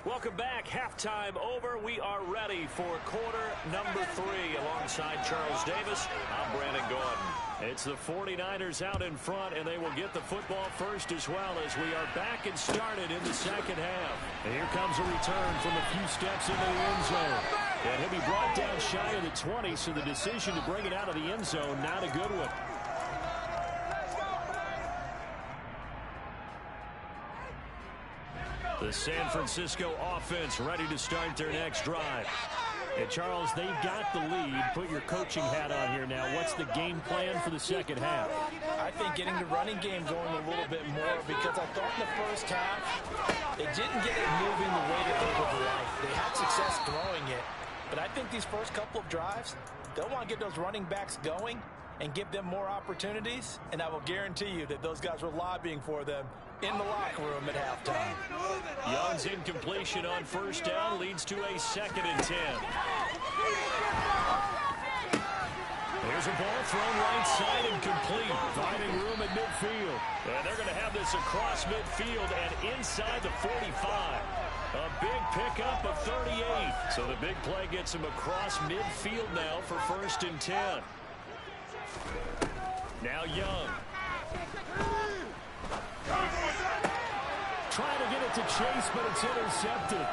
Welcome back. Halftime over. We are ready for quarter number 3. Alongside Charles Davis, I'm Brandon Gordon. It's the 49ers out in front, and they will get the football first as well as we are back and started in the second half. And here comes a return from a few steps into the end zone. And he'll be brought down shy of the 20, so the decision to bring it out of the end zone, not a good one. The San Francisco offense ready to start their next drive. And, Charles, they've got the lead. Put your coaching hat on here now. What's the game plan for the second half? I think getting the running game going a little bit more, because I thought in the first half they didn't get it moving the way that they would like. They had success throwing it. But I think these first couple of drives, they'll want to get those running backs going and give them more opportunities. And I will guarantee you that those guys were lobbying for them in the locker room at halftime. Young's incompletion on first down leads to a 2nd and 10. There's a ball thrown right side and complete, finding room at midfield. And they're going to have this across midfield and inside the 45. A big pickup of 38. So the big play gets him across midfield now for 1st and 10. Now Young. Trying to get it to Chase, but it's intercepted.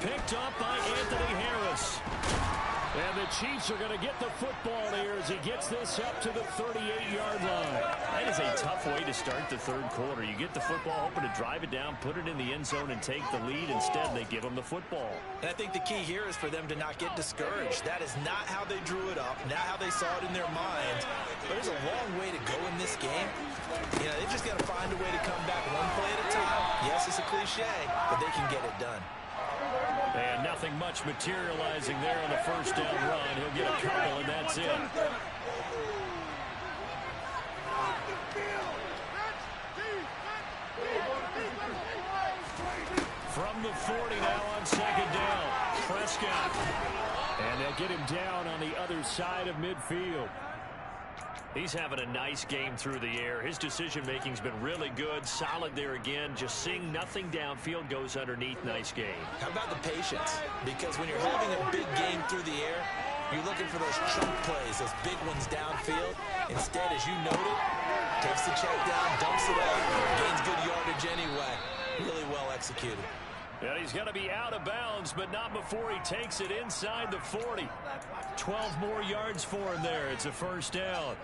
Picked up by Anthony Harris. And the Chiefs are going to get the football here as he gets this up to the 38-yard line. That is a tough way to start the third quarter. You get the football, hoping to drive it down, put it in the end zone, and take the lead. Instead, they give him the football. And I think the key here is for them to not get discouraged. That is not how they drew it up, not how they saw it in their minds. But there's a long way to go in this game. You know, they've just got to find a way to come back one play at a time. Yes, it's a cliche, but they can get it done. And nothing much materializing there on the first down run. He'll get a couple, and that's it. From the 40 now on second down, Prescott. And they'll get him down on the other side of midfield. He's having a nice game through the air. His decision-making's been really good. Solid there again. Just seeing nothing downfield, goes underneath. Nice game. How about the patience? Because when you're having a big game through the air, you're looking for those chunk plays, those big ones downfield. Instead, as you noted, takes the check down, dumps it off, gains good yardage anyway. Really well executed. And he's going to be out of bounds, but not before he takes it inside the 40. 12 more yards for him there. It's a first down.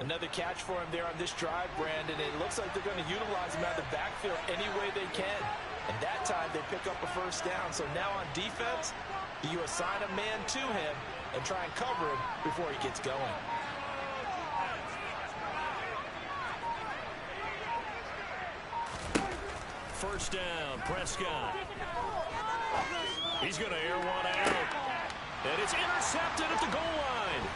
Another catch for him there on this drive, Brandon. It looks like they're going to utilize him out of the backfield any way they can. And that time they pick up a first down. So now on defense, you assign a man to him and try and cover him before he gets going. First down, Prescott. He's going to air one out. And it's intercepted at the goal line.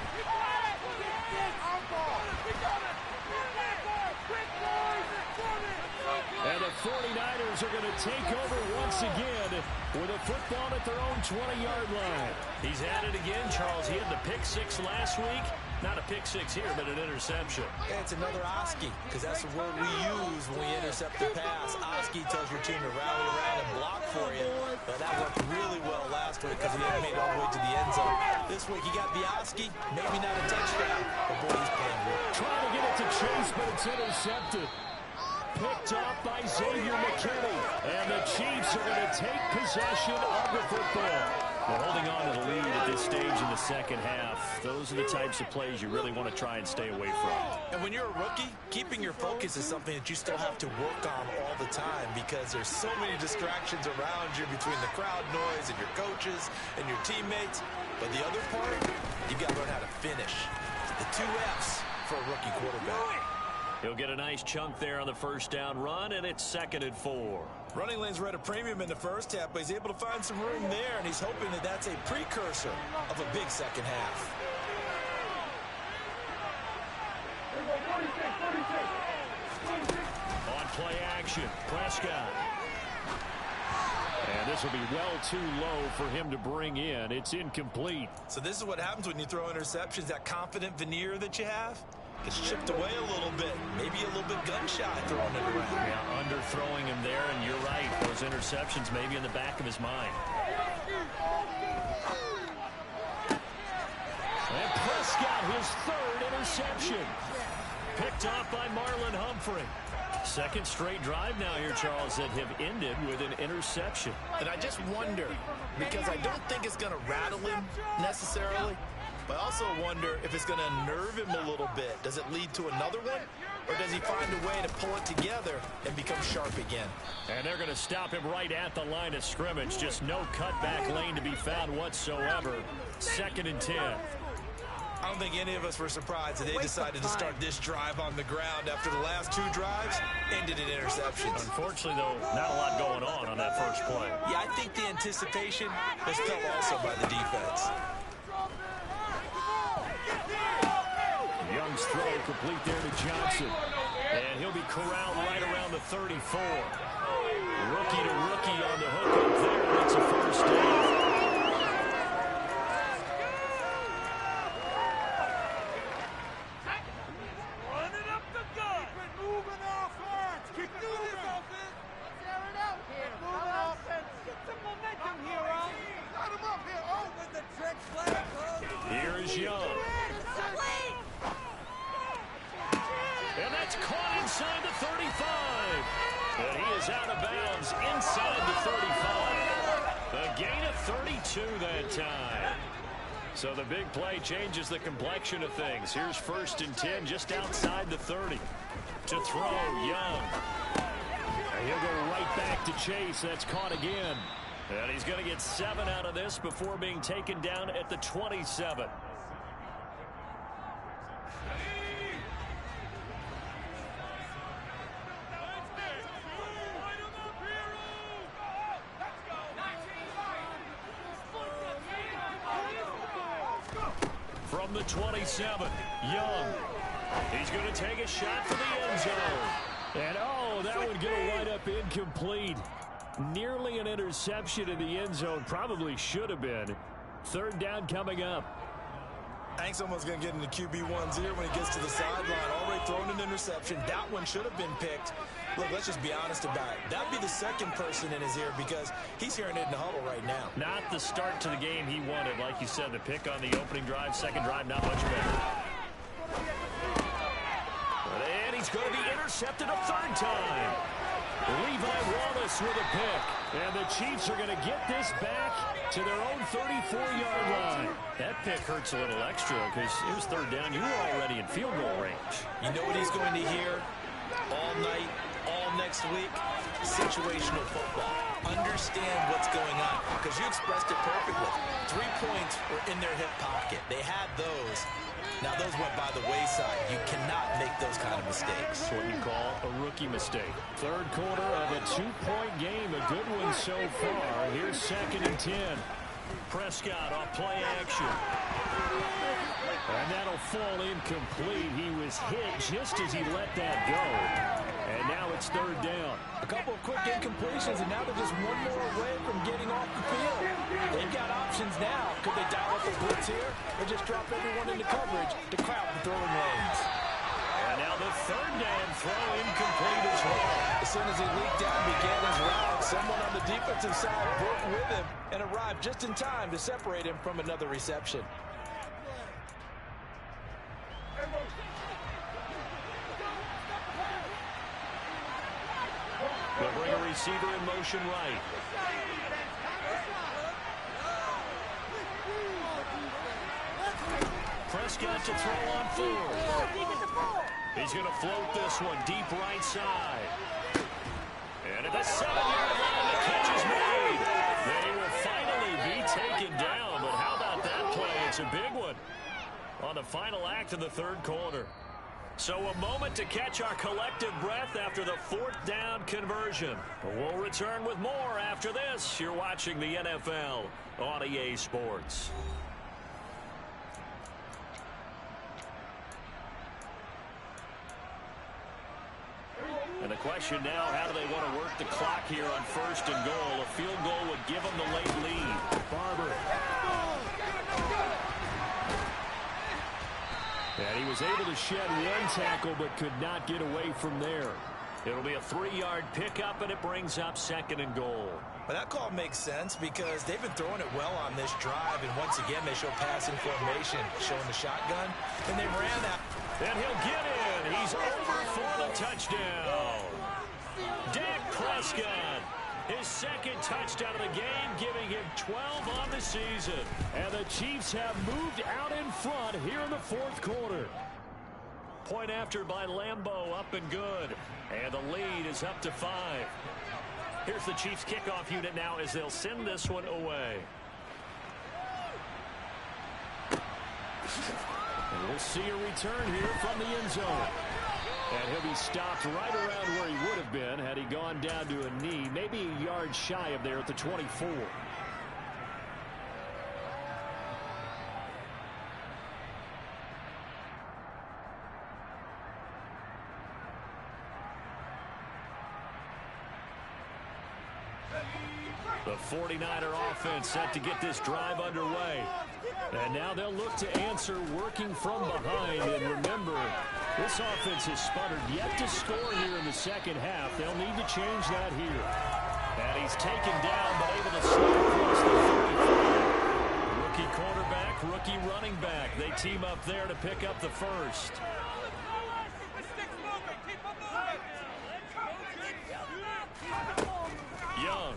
And the 49ers are going to take over once again with a football at their own 20-yard line. He's at it again, Charles. He had the pick six last week. Not a pick six here, but an interception. And it's another Oski, because that's the word we use when we intercept the pass. Oski tells your team to rally around and block for you. But that worked really well last week because he hadn't made it all the way to the end zone. This week he got the Oski, maybe not a touchdown, but boy, he's playing good. Trying to get it to Chase, but it's intercepted. Picked up by Xavier McKinney. And the Chiefs are going to take possession of the football. They're holding on to the lead at this stage in the second half. Those are the types of plays you really want to try and stay away from. And when you're a rookie, keeping your focus is something that you still have to work on all the time because there's so many distractions around you between the crowd noise and your coaches and your teammates. But the other part, you've got to learn how to finish. The 2 F's for a rookie quarterback. He'll get a nice chunk there on the first down run, and it's 2nd and 4. Running lanes were at a premium in the first half, but he's able to find some room there, and he's hoping that that's a precursor of a big second half. On play action, Prescott. And this will be well too low for him to bring in. It's incomplete. So this is what happens when you throw interceptions. That confident veneer that you have gets chipped away a little bit. Maybe a little bit gun-shy throwing it around. Yeah, underthrowing him there, and you're right. Those interceptions maybe in the back of his mind. And Prescott, his 3rd interception. Picked off by Marlon Humphrey. Second straight drive now here, Charles, that have ended with an interception. And I just wonder, because I don't think it's going to rattle him necessarily, but I also wonder if it's going to unnerve him a little bit. Does it lead to another one? Or does he find a way to pull it together and become sharp again? And they're going to stop him right at the line of scrimmage. Just no cutback lane to be found whatsoever. 2nd and 10. I don't think any of us were surprised that they decided to start this drive on the ground after the last 2 drives ended in interceptions. Unfortunately, though, not a lot going on that first play. Yeah, I think the anticipation was felt also by the defense. Young's throw complete there to Johnson. And he'll be corralled right around the 34. Rookie to rookie on the hook up there. It's a first down. Here is Young. And that's caught inside the 35. And he is out of bounds inside the 35. A gain of 32 that time. So the big play changes the complexion of things. Here's 1st and 10 just outside the 30. To throw, Young. And he'll go right back to Chase. That's caught again. And he's going to get 7 out of this before being taken down at the 27. From the 27, Young. He's going to take a shot for the end zone. And, oh, that would get a wide-up incomplete. Nearly an interception in the end zone. Probably should have been. 3rd down coming up. Hank's almost going to get into QB1's ear when he gets to the sideline. Already thrown an interception. That one should have been picked. Look, let's just be honest about it. That'd be the second person in his ear because he's hearing it in the huddle right now. Not the start to the game he wanted. Like you said, the pick on the opening drive, second drive, not much better. And he's going to be intercepted a 3rd time. Levi Wallace with a pick. And the Chiefs are going to get this back to their own 34-yard line. That pick hurts a little extra because it was 3rd down. You were already in field goal range. You know what he's going to hear all night, all next week? Situational football. Understand what's going on because you expressed it perfectly. 3 points were in their hip pocket. They had those. Now, those went by the wayside. You cannot make those kind of mistakes. That's what you call a rookie mistake. 3rd quarter of a 2-point game. A good one so far. Here's 2nd and 10. Prescott off play action. And that'll fall incomplete. He was hit just as he let that go. And now it's 3rd down. A couple of quick incompletions, and now they're just one more away from getting off the field. They've got options now. Could they dial up a blitz here or just drop everyone into coverage to crowd the throwing lanes? And now the 3rd down throw incomplete as well. As soon as he leaked down, began his route, someone on the defensive side broke with him and arrived just in time to separate him from another reception. They'll bring a receiver in motion right. Prescott to throw on 4. He's going to float this one deep right side. And at the 7-yard line, the catch is made. They will finally be taken down. But how about that play? It's a big one on the final act of the 3rd quarter. So a moment to catch our collective breath after the 4th down conversion. We'll return with more after this. You're watching the NFL on EA Sports. And the question now, how do they want to work the clock here on 1st and goal? A field goal would give them the late lead. Barber. And he was able to shed one tackle but could not get away from there. It'll be a 3-yard pickup, and it brings up 2nd and goal. Well, that call makes sense because they've been throwing it well on this drive, and once again they show passing formation, showing the shotgun, and they ran that. And he'll get in. He's over for the touchdown. Dak Prescott, his 2nd touchdown of the game, giving him 12 on the season. And the Chiefs have moved out in front here in the 4th quarter. Point after by Lambeau, up and good. And the lead is up to 5. Here's the Chiefs kickoff unit now as they'll send this one away. And we'll see a return here from the end zone. And he'll be stopped right around where he would have been had he gone down to a knee, maybe a yard shy of there at the 24. The 49er offense set to get this drive underway. And now they'll look to answer working from behind. And remember, this offense has sputtered yet to score here in the 2nd half. They'll need to change that here. And he's taken down but able to slide across the 45. Rookie quarterback, rookie running back. They team up there to pick up the 1st. Young.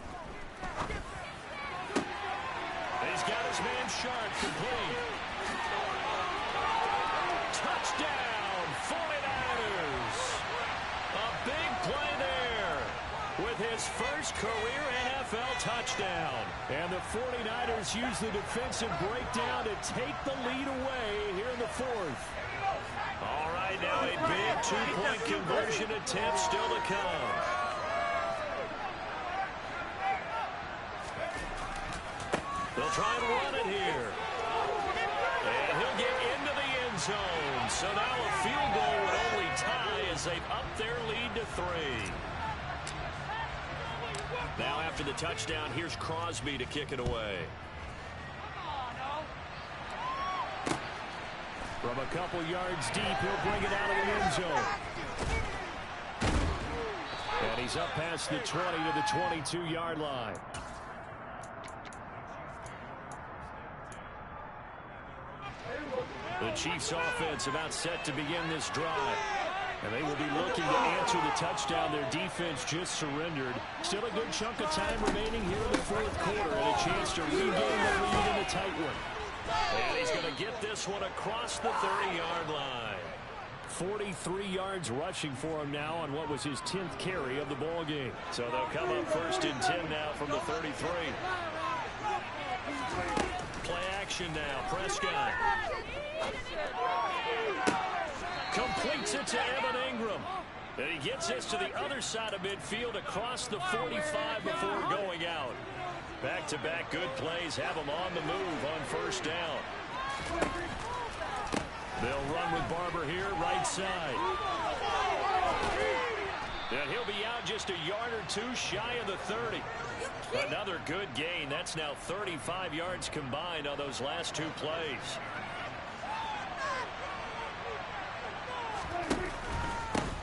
He's got his man Sharp complete. Touchdown, 49ers. A big play there with his first career NFL touchdown. And the 49ers use the defensive breakdown to take the lead away here in the fourth. All right, now a big two-point conversion attempt still to come. They'll try and run it here. And he'll get into the end zone. So now a field goal would only tie as they've upped their lead to 3. Now after the touchdown, here's Crosby to kick it away. From a couple yards deep, he'll bring it out of the end zone. And he's up past the 20 to the 22-yard line. The Chiefs offense about set to begin this drive. And they will be looking to answer the touchdown their defense just surrendered. Still a good chunk of time remaining here in the fourth quarter and a chance to regain the lead in a tight one. And he's going to get this one across the 30-yard line. 43 yards rushing for him now on what was his 10th carry of the ball game. So they'll come up 1st and 10 now from the 33. Play action now. Prescott. Completes it to Evan Ingram. And he gets this to the other side of midfield across the 45 before going out. Back-to-back good plays have him on the move on 1st down. They'll run with Barber here, right side. And he'll be out just a yard or two shy of the 30. Another good gain. That's now 35 yards combined on those last 2 plays.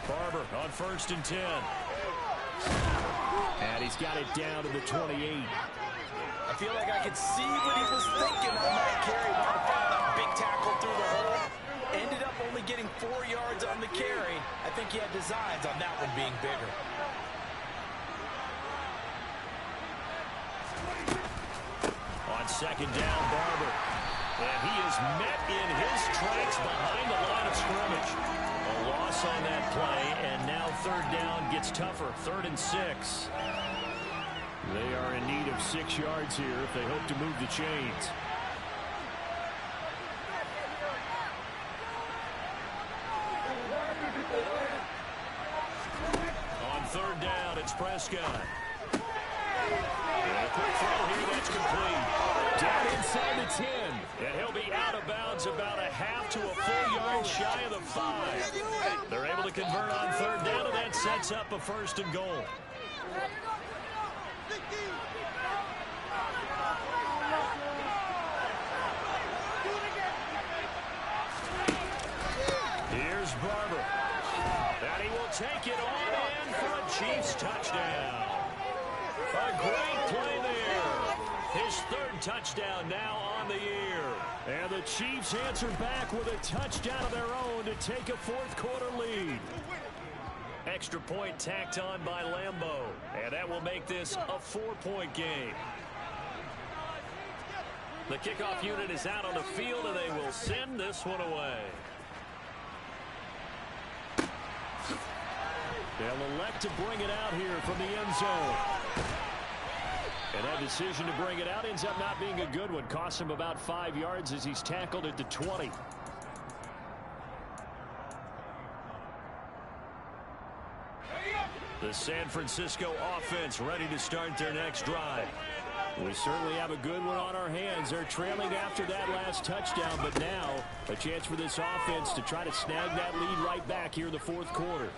Barber on 1st and 10. And he's got it down to the 28. I feel like I could see what he was thinking on that carry. Wanted to find that big tackle through the hole. Ended up only getting 4 yards on the carry. I think he had designs on that one being bigger. On 2nd down, Barber. And he is met in his tracks behind the line of scrimmage. A loss on that play, and now 3rd down gets tougher. 3rd and 6. They are in need of 6 yards here if they hope to move the chains. On 3rd down, it's Prescott. And a quick throw here, that's complete. Down inside the 10. And he'll be out of bounds about a half to a full yard shy of the 5. They're able to convert on 3rd down, and that sets up a 1st and goal. Here's Barber. And he will take it on in for a Chiefs touchdown. A great play there. His 3rd touchdown now on the year. And the Chiefs answer back with a touchdown of their own to take a 4th quarter lead. Extra point tacked on by Lambo. And that will make this a 4-point game. The kickoff unit is out on the field, and they will send this one away. They'll elect to bring it out here from the end zone. And that decision to bring it out ends up not being a good one. Costs him about 5 yards as he's tackled at the 20. The San Francisco offense ready to start their next drive. We certainly have a good one on our hands. They're trailing after that last touchdown, but now a chance for this offense to try to snag that lead right back here in the 4th quarter.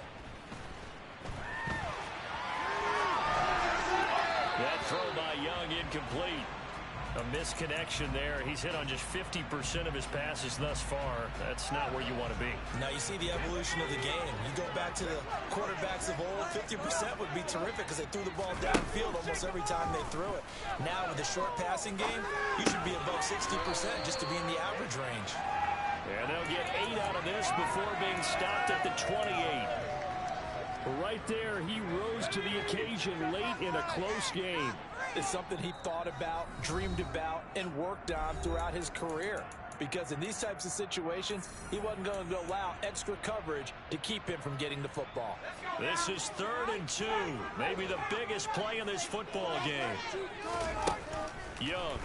That throw by Young incomplete. A misconnection there. He's hit on just 50% of his passes thus far. That's not where you want to be. Now you see the evolution of the game. You go back to the quarterbacks of old, 50% would be terrific because they threw the ball downfield almost every time they threw it. Now with the short passing game, you should be above 60% just to be in the average range. And they'll get 8 out of this before being stopped at the 28. Right there, he rose to the occasion late in a close game. It's something he thought about, dreamed about, and worked on throughout his career. because in these types of situations, he wasn't going to allow extra coverage to keep him from getting the football. This is 3rd and 2. Maybe the biggest play in this football game. Young.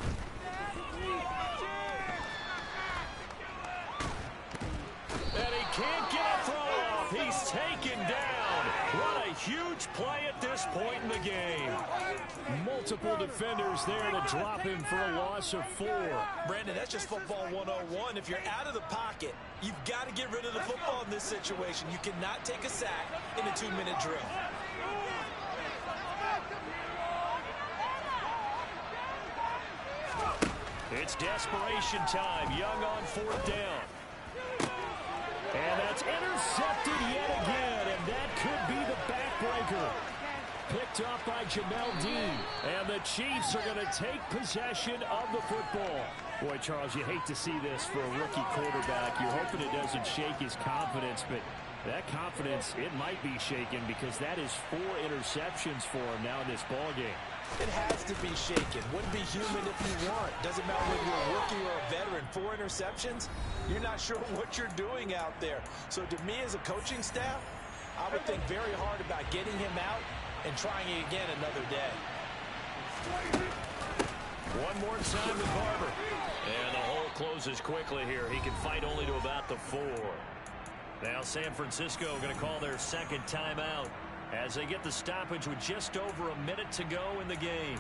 And he can't get a throw off. He's taken down. What a huge play at this point in the game. Multiple defenders there to drop him for a loss of 4. Brandon, that's just football 101. If you're out of the pocket, you've got to get rid of the football in this situation. You cannot take a sack in a 2-minute drill. It's desperation time. Young on 4th down. And that's intercepted yet again, and that could be the backbreaker. Picked up by Jamel Dean. And the Chiefs are going to take possession of the football. Boy, Charles, you hate to see this for a rookie quarterback. You're hoping it doesn't shake his confidence, but that confidence, it might be shaken because that is 4 interceptions for him now in this ballgame. It has to be shaken. Wouldn't be human if you weren't. Doesn't matter whether you're a rookie or a veteran. 4 interceptions, you're not sure what you're doing out there. So to me as a coaching staff, I would think very hard about getting him out and trying it again another day. One more time with Barber. And the hole closes quickly here. He can fight only to about the 4. Now San Francisco going to call their 2nd timeout as they get the stoppage with just over a minute to go in the game.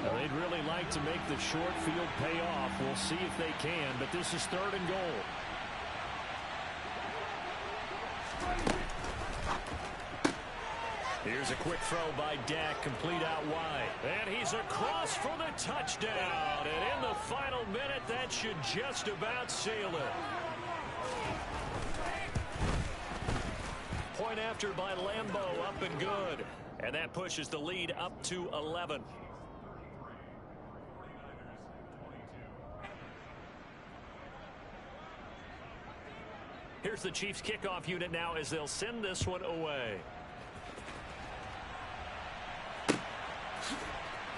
Well, they'd really like to make the short field pay off. We'll see if they can, but this is 3rd and goal. Here's a quick throw by Dak, complete out wide. And he's across for the touchdown. And in the final minute, that should just about seal it. Point after by Lambeau, up and good. And that pushes the lead up to 11. Here's the Chiefs kickoff unit now as they'll send this one away.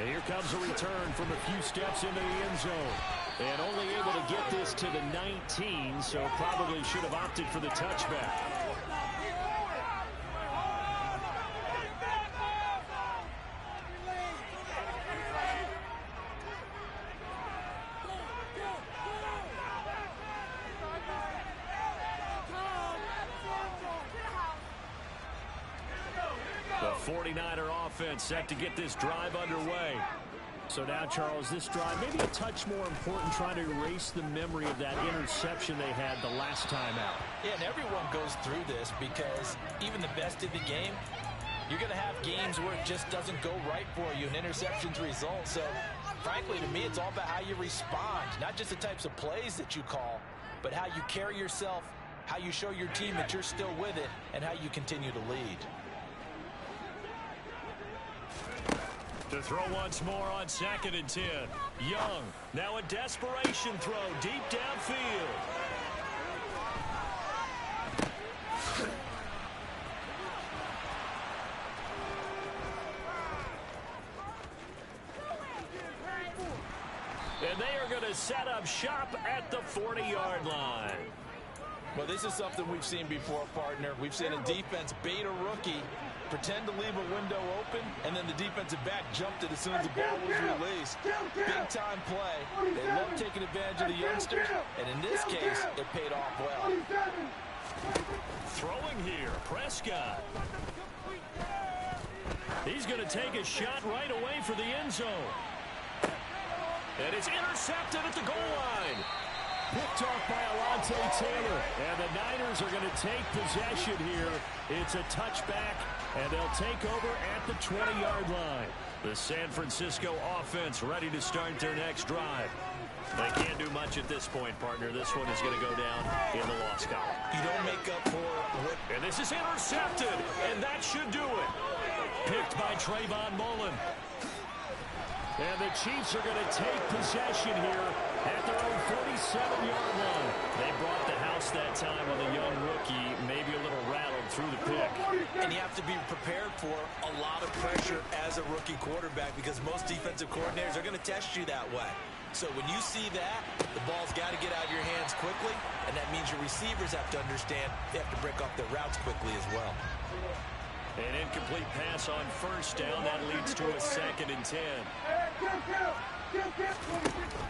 And here comes a return from a few steps into the end zone. And only able to get this to the 19, so probably should have opted for the touchback. The 49er offense set to get this drive underway. So now, Charles, this drive maybe a touch more important, trying to erase the memory of that interception they had the last time out. Yeah, and everyone goes through this because even the best of the game, you're going to have games where it just doesn't go right for you, and interceptions result. So, frankly, to me, it's all about how you respond, not just the types of plays that you call, but how you carry yourself, how you show your team that you're still with it, and how you continue to lead. To throw once more on 2nd and 10. Young, now a desperation throw deep downfield. And they are going to set up shop at the 40-yard line. Well, this is something we've seen before, partner. We've seen a defense bait a rookie, pretend to leave a window open, and then the defensive back jumped it as soon as the ball was released. Big-time play. They love taking advantage of the youngsters, and in this case, it paid off well. Throwing here, Prescott. He's going to take a shot right away for the end zone. And it's intercepted at the goal line. Picked off by Alontae Taylor. And the Niners are going to take possession here. It's a touchback, and they'll take over at the 20-yard line. The San Francisco offense ready to start their next drive. They can't do much at this point, partner. This one is going to go down in the loss column. You don't make up for it. And this is intercepted, and that should do it. Picked by Trayvon Mullen. And the Chiefs are going to take possession here at their own 47-yard line. They brought the house that time with a young rookie, maybe a little rattled threw the pick. And you have to be prepared for a lot of pressure as a rookie quarterback because most defensive coordinators are going to test you that way. So when you see that, the ball's got to get out of your hands quickly, and that means your receivers have to understand they have to break off their routes quickly as well. An incomplete pass on first down. That leads to a 2nd and 10.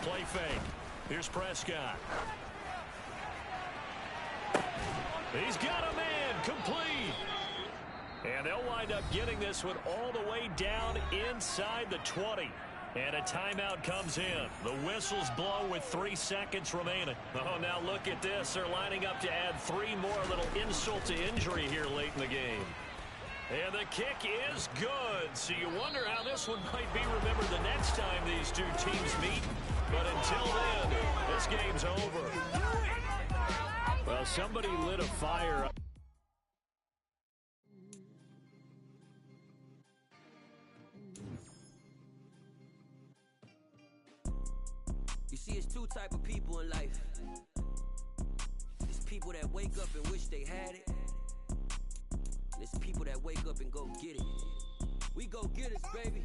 Play fake. Here's Prescott. He's got a man complete. And they'll wind up getting this one all the way down inside the 20. And a timeout comes in. The whistles blow with 3 seconds remaining. Oh, now look at this. They're lining up to add 3 more. Little insult to injury here late in the game. And the kick is good. So you wonder how this one might be remembered the next time these two teams meet. But until then, this game's over. Well, somebody lit a fire up. You see, it's 2 type of people in life. It's people that wake up and wish they had it. And it's people that wake up and go get it. We go get it, baby.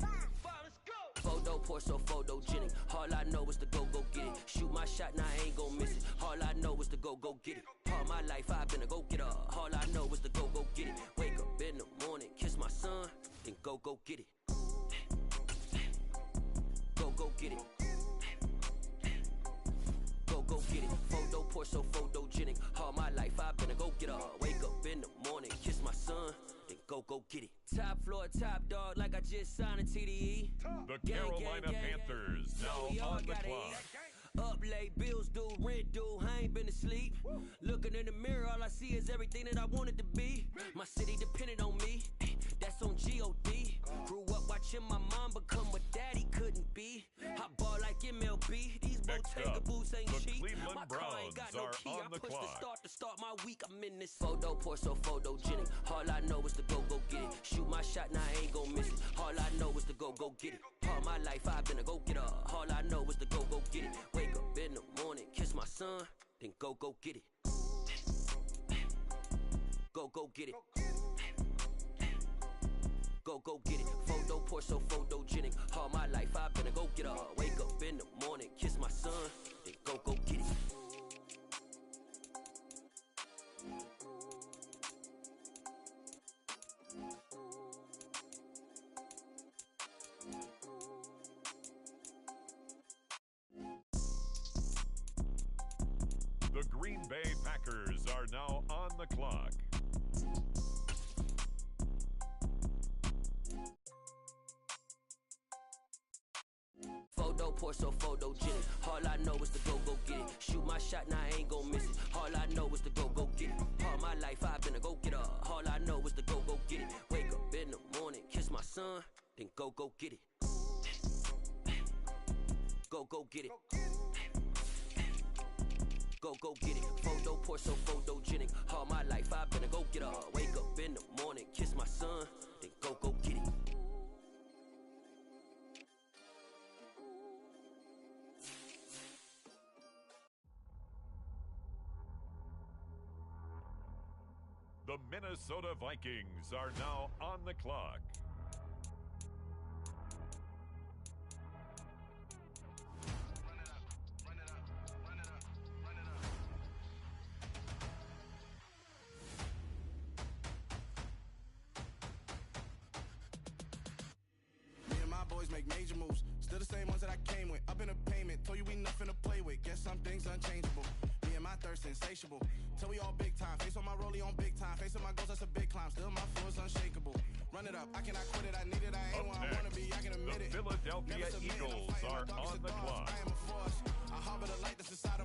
Photo, Porso, photogenic. All I know is to go get it. Shoot my shot, now I ain't gon' miss it. All I know is to go get it. All my life I've been a go-getter. All I know is to go get it. Wake up in the morning, kiss my son, then go get it. Go get it. Go get it. Photo, Porso, photogenic. All my life I've been a go-getter. Wake up in the morning, kiss my son, then go get it. Top floor, top dog, like I just signed a TDE. The Carolina Panthers now on the clock. Up late, bills due, rent due, I ain't been asleep. Looking in the mirror, all I see is everything that I wanted to be. My city depended on me, that's on G.O.D. Grew up watching my mom become what daddy couldn't be. I ball like MLB, these Bottega boots ain't cheap. Cleveland My car ain't got no key, on I the push clock. the start my week, I'm in this. Photo, Porso, photogenic. All I know is to go get it. Shoot my shot, now I ain't gon' miss it. All I know is to go get it. All my life I've been a go-getter. All I know is to go get it. Wake up in the morning, kiss my son, then go get it. Go get it. Go get it. Photo, Porso, photogenic. All my life I've been a go-getter. Wake up in the morning, kiss my son, then go get it. The Green Bay Packers are now on the clock. Photo, Porso, photogenic. All I know is to go get it. Shoot my shot, now I ain't gon' miss it. All I know is to go get it. All my life I've been a go-getter. All I know is to go get it. Wake up in the morning, kiss my son, then go get it. Go get it. Go get it. Photo, Porso, photogenic. All my life I've been a go-getter. Wake up in the morning, kiss my son, then go get it. The Minnesota Vikings are now on the clock. Me and my boys make major moves. Still the same ones that I came with. Up in a payment. Told you we nothing to play with. Guess some things unchangeable. Me and my thirst insatiable. Till we all big time. Face on my rollie on big time. Face on my goals, that's a big climb. Still my flow is unshakable. Run it up. I cannot quit it. I need it. I ain't where I wanna be. I can admit The it. Philadelphia Never submit. I'm Eagles fighting my are darkest on the thoughts. clock. I am a force. I harbor the light that's inside of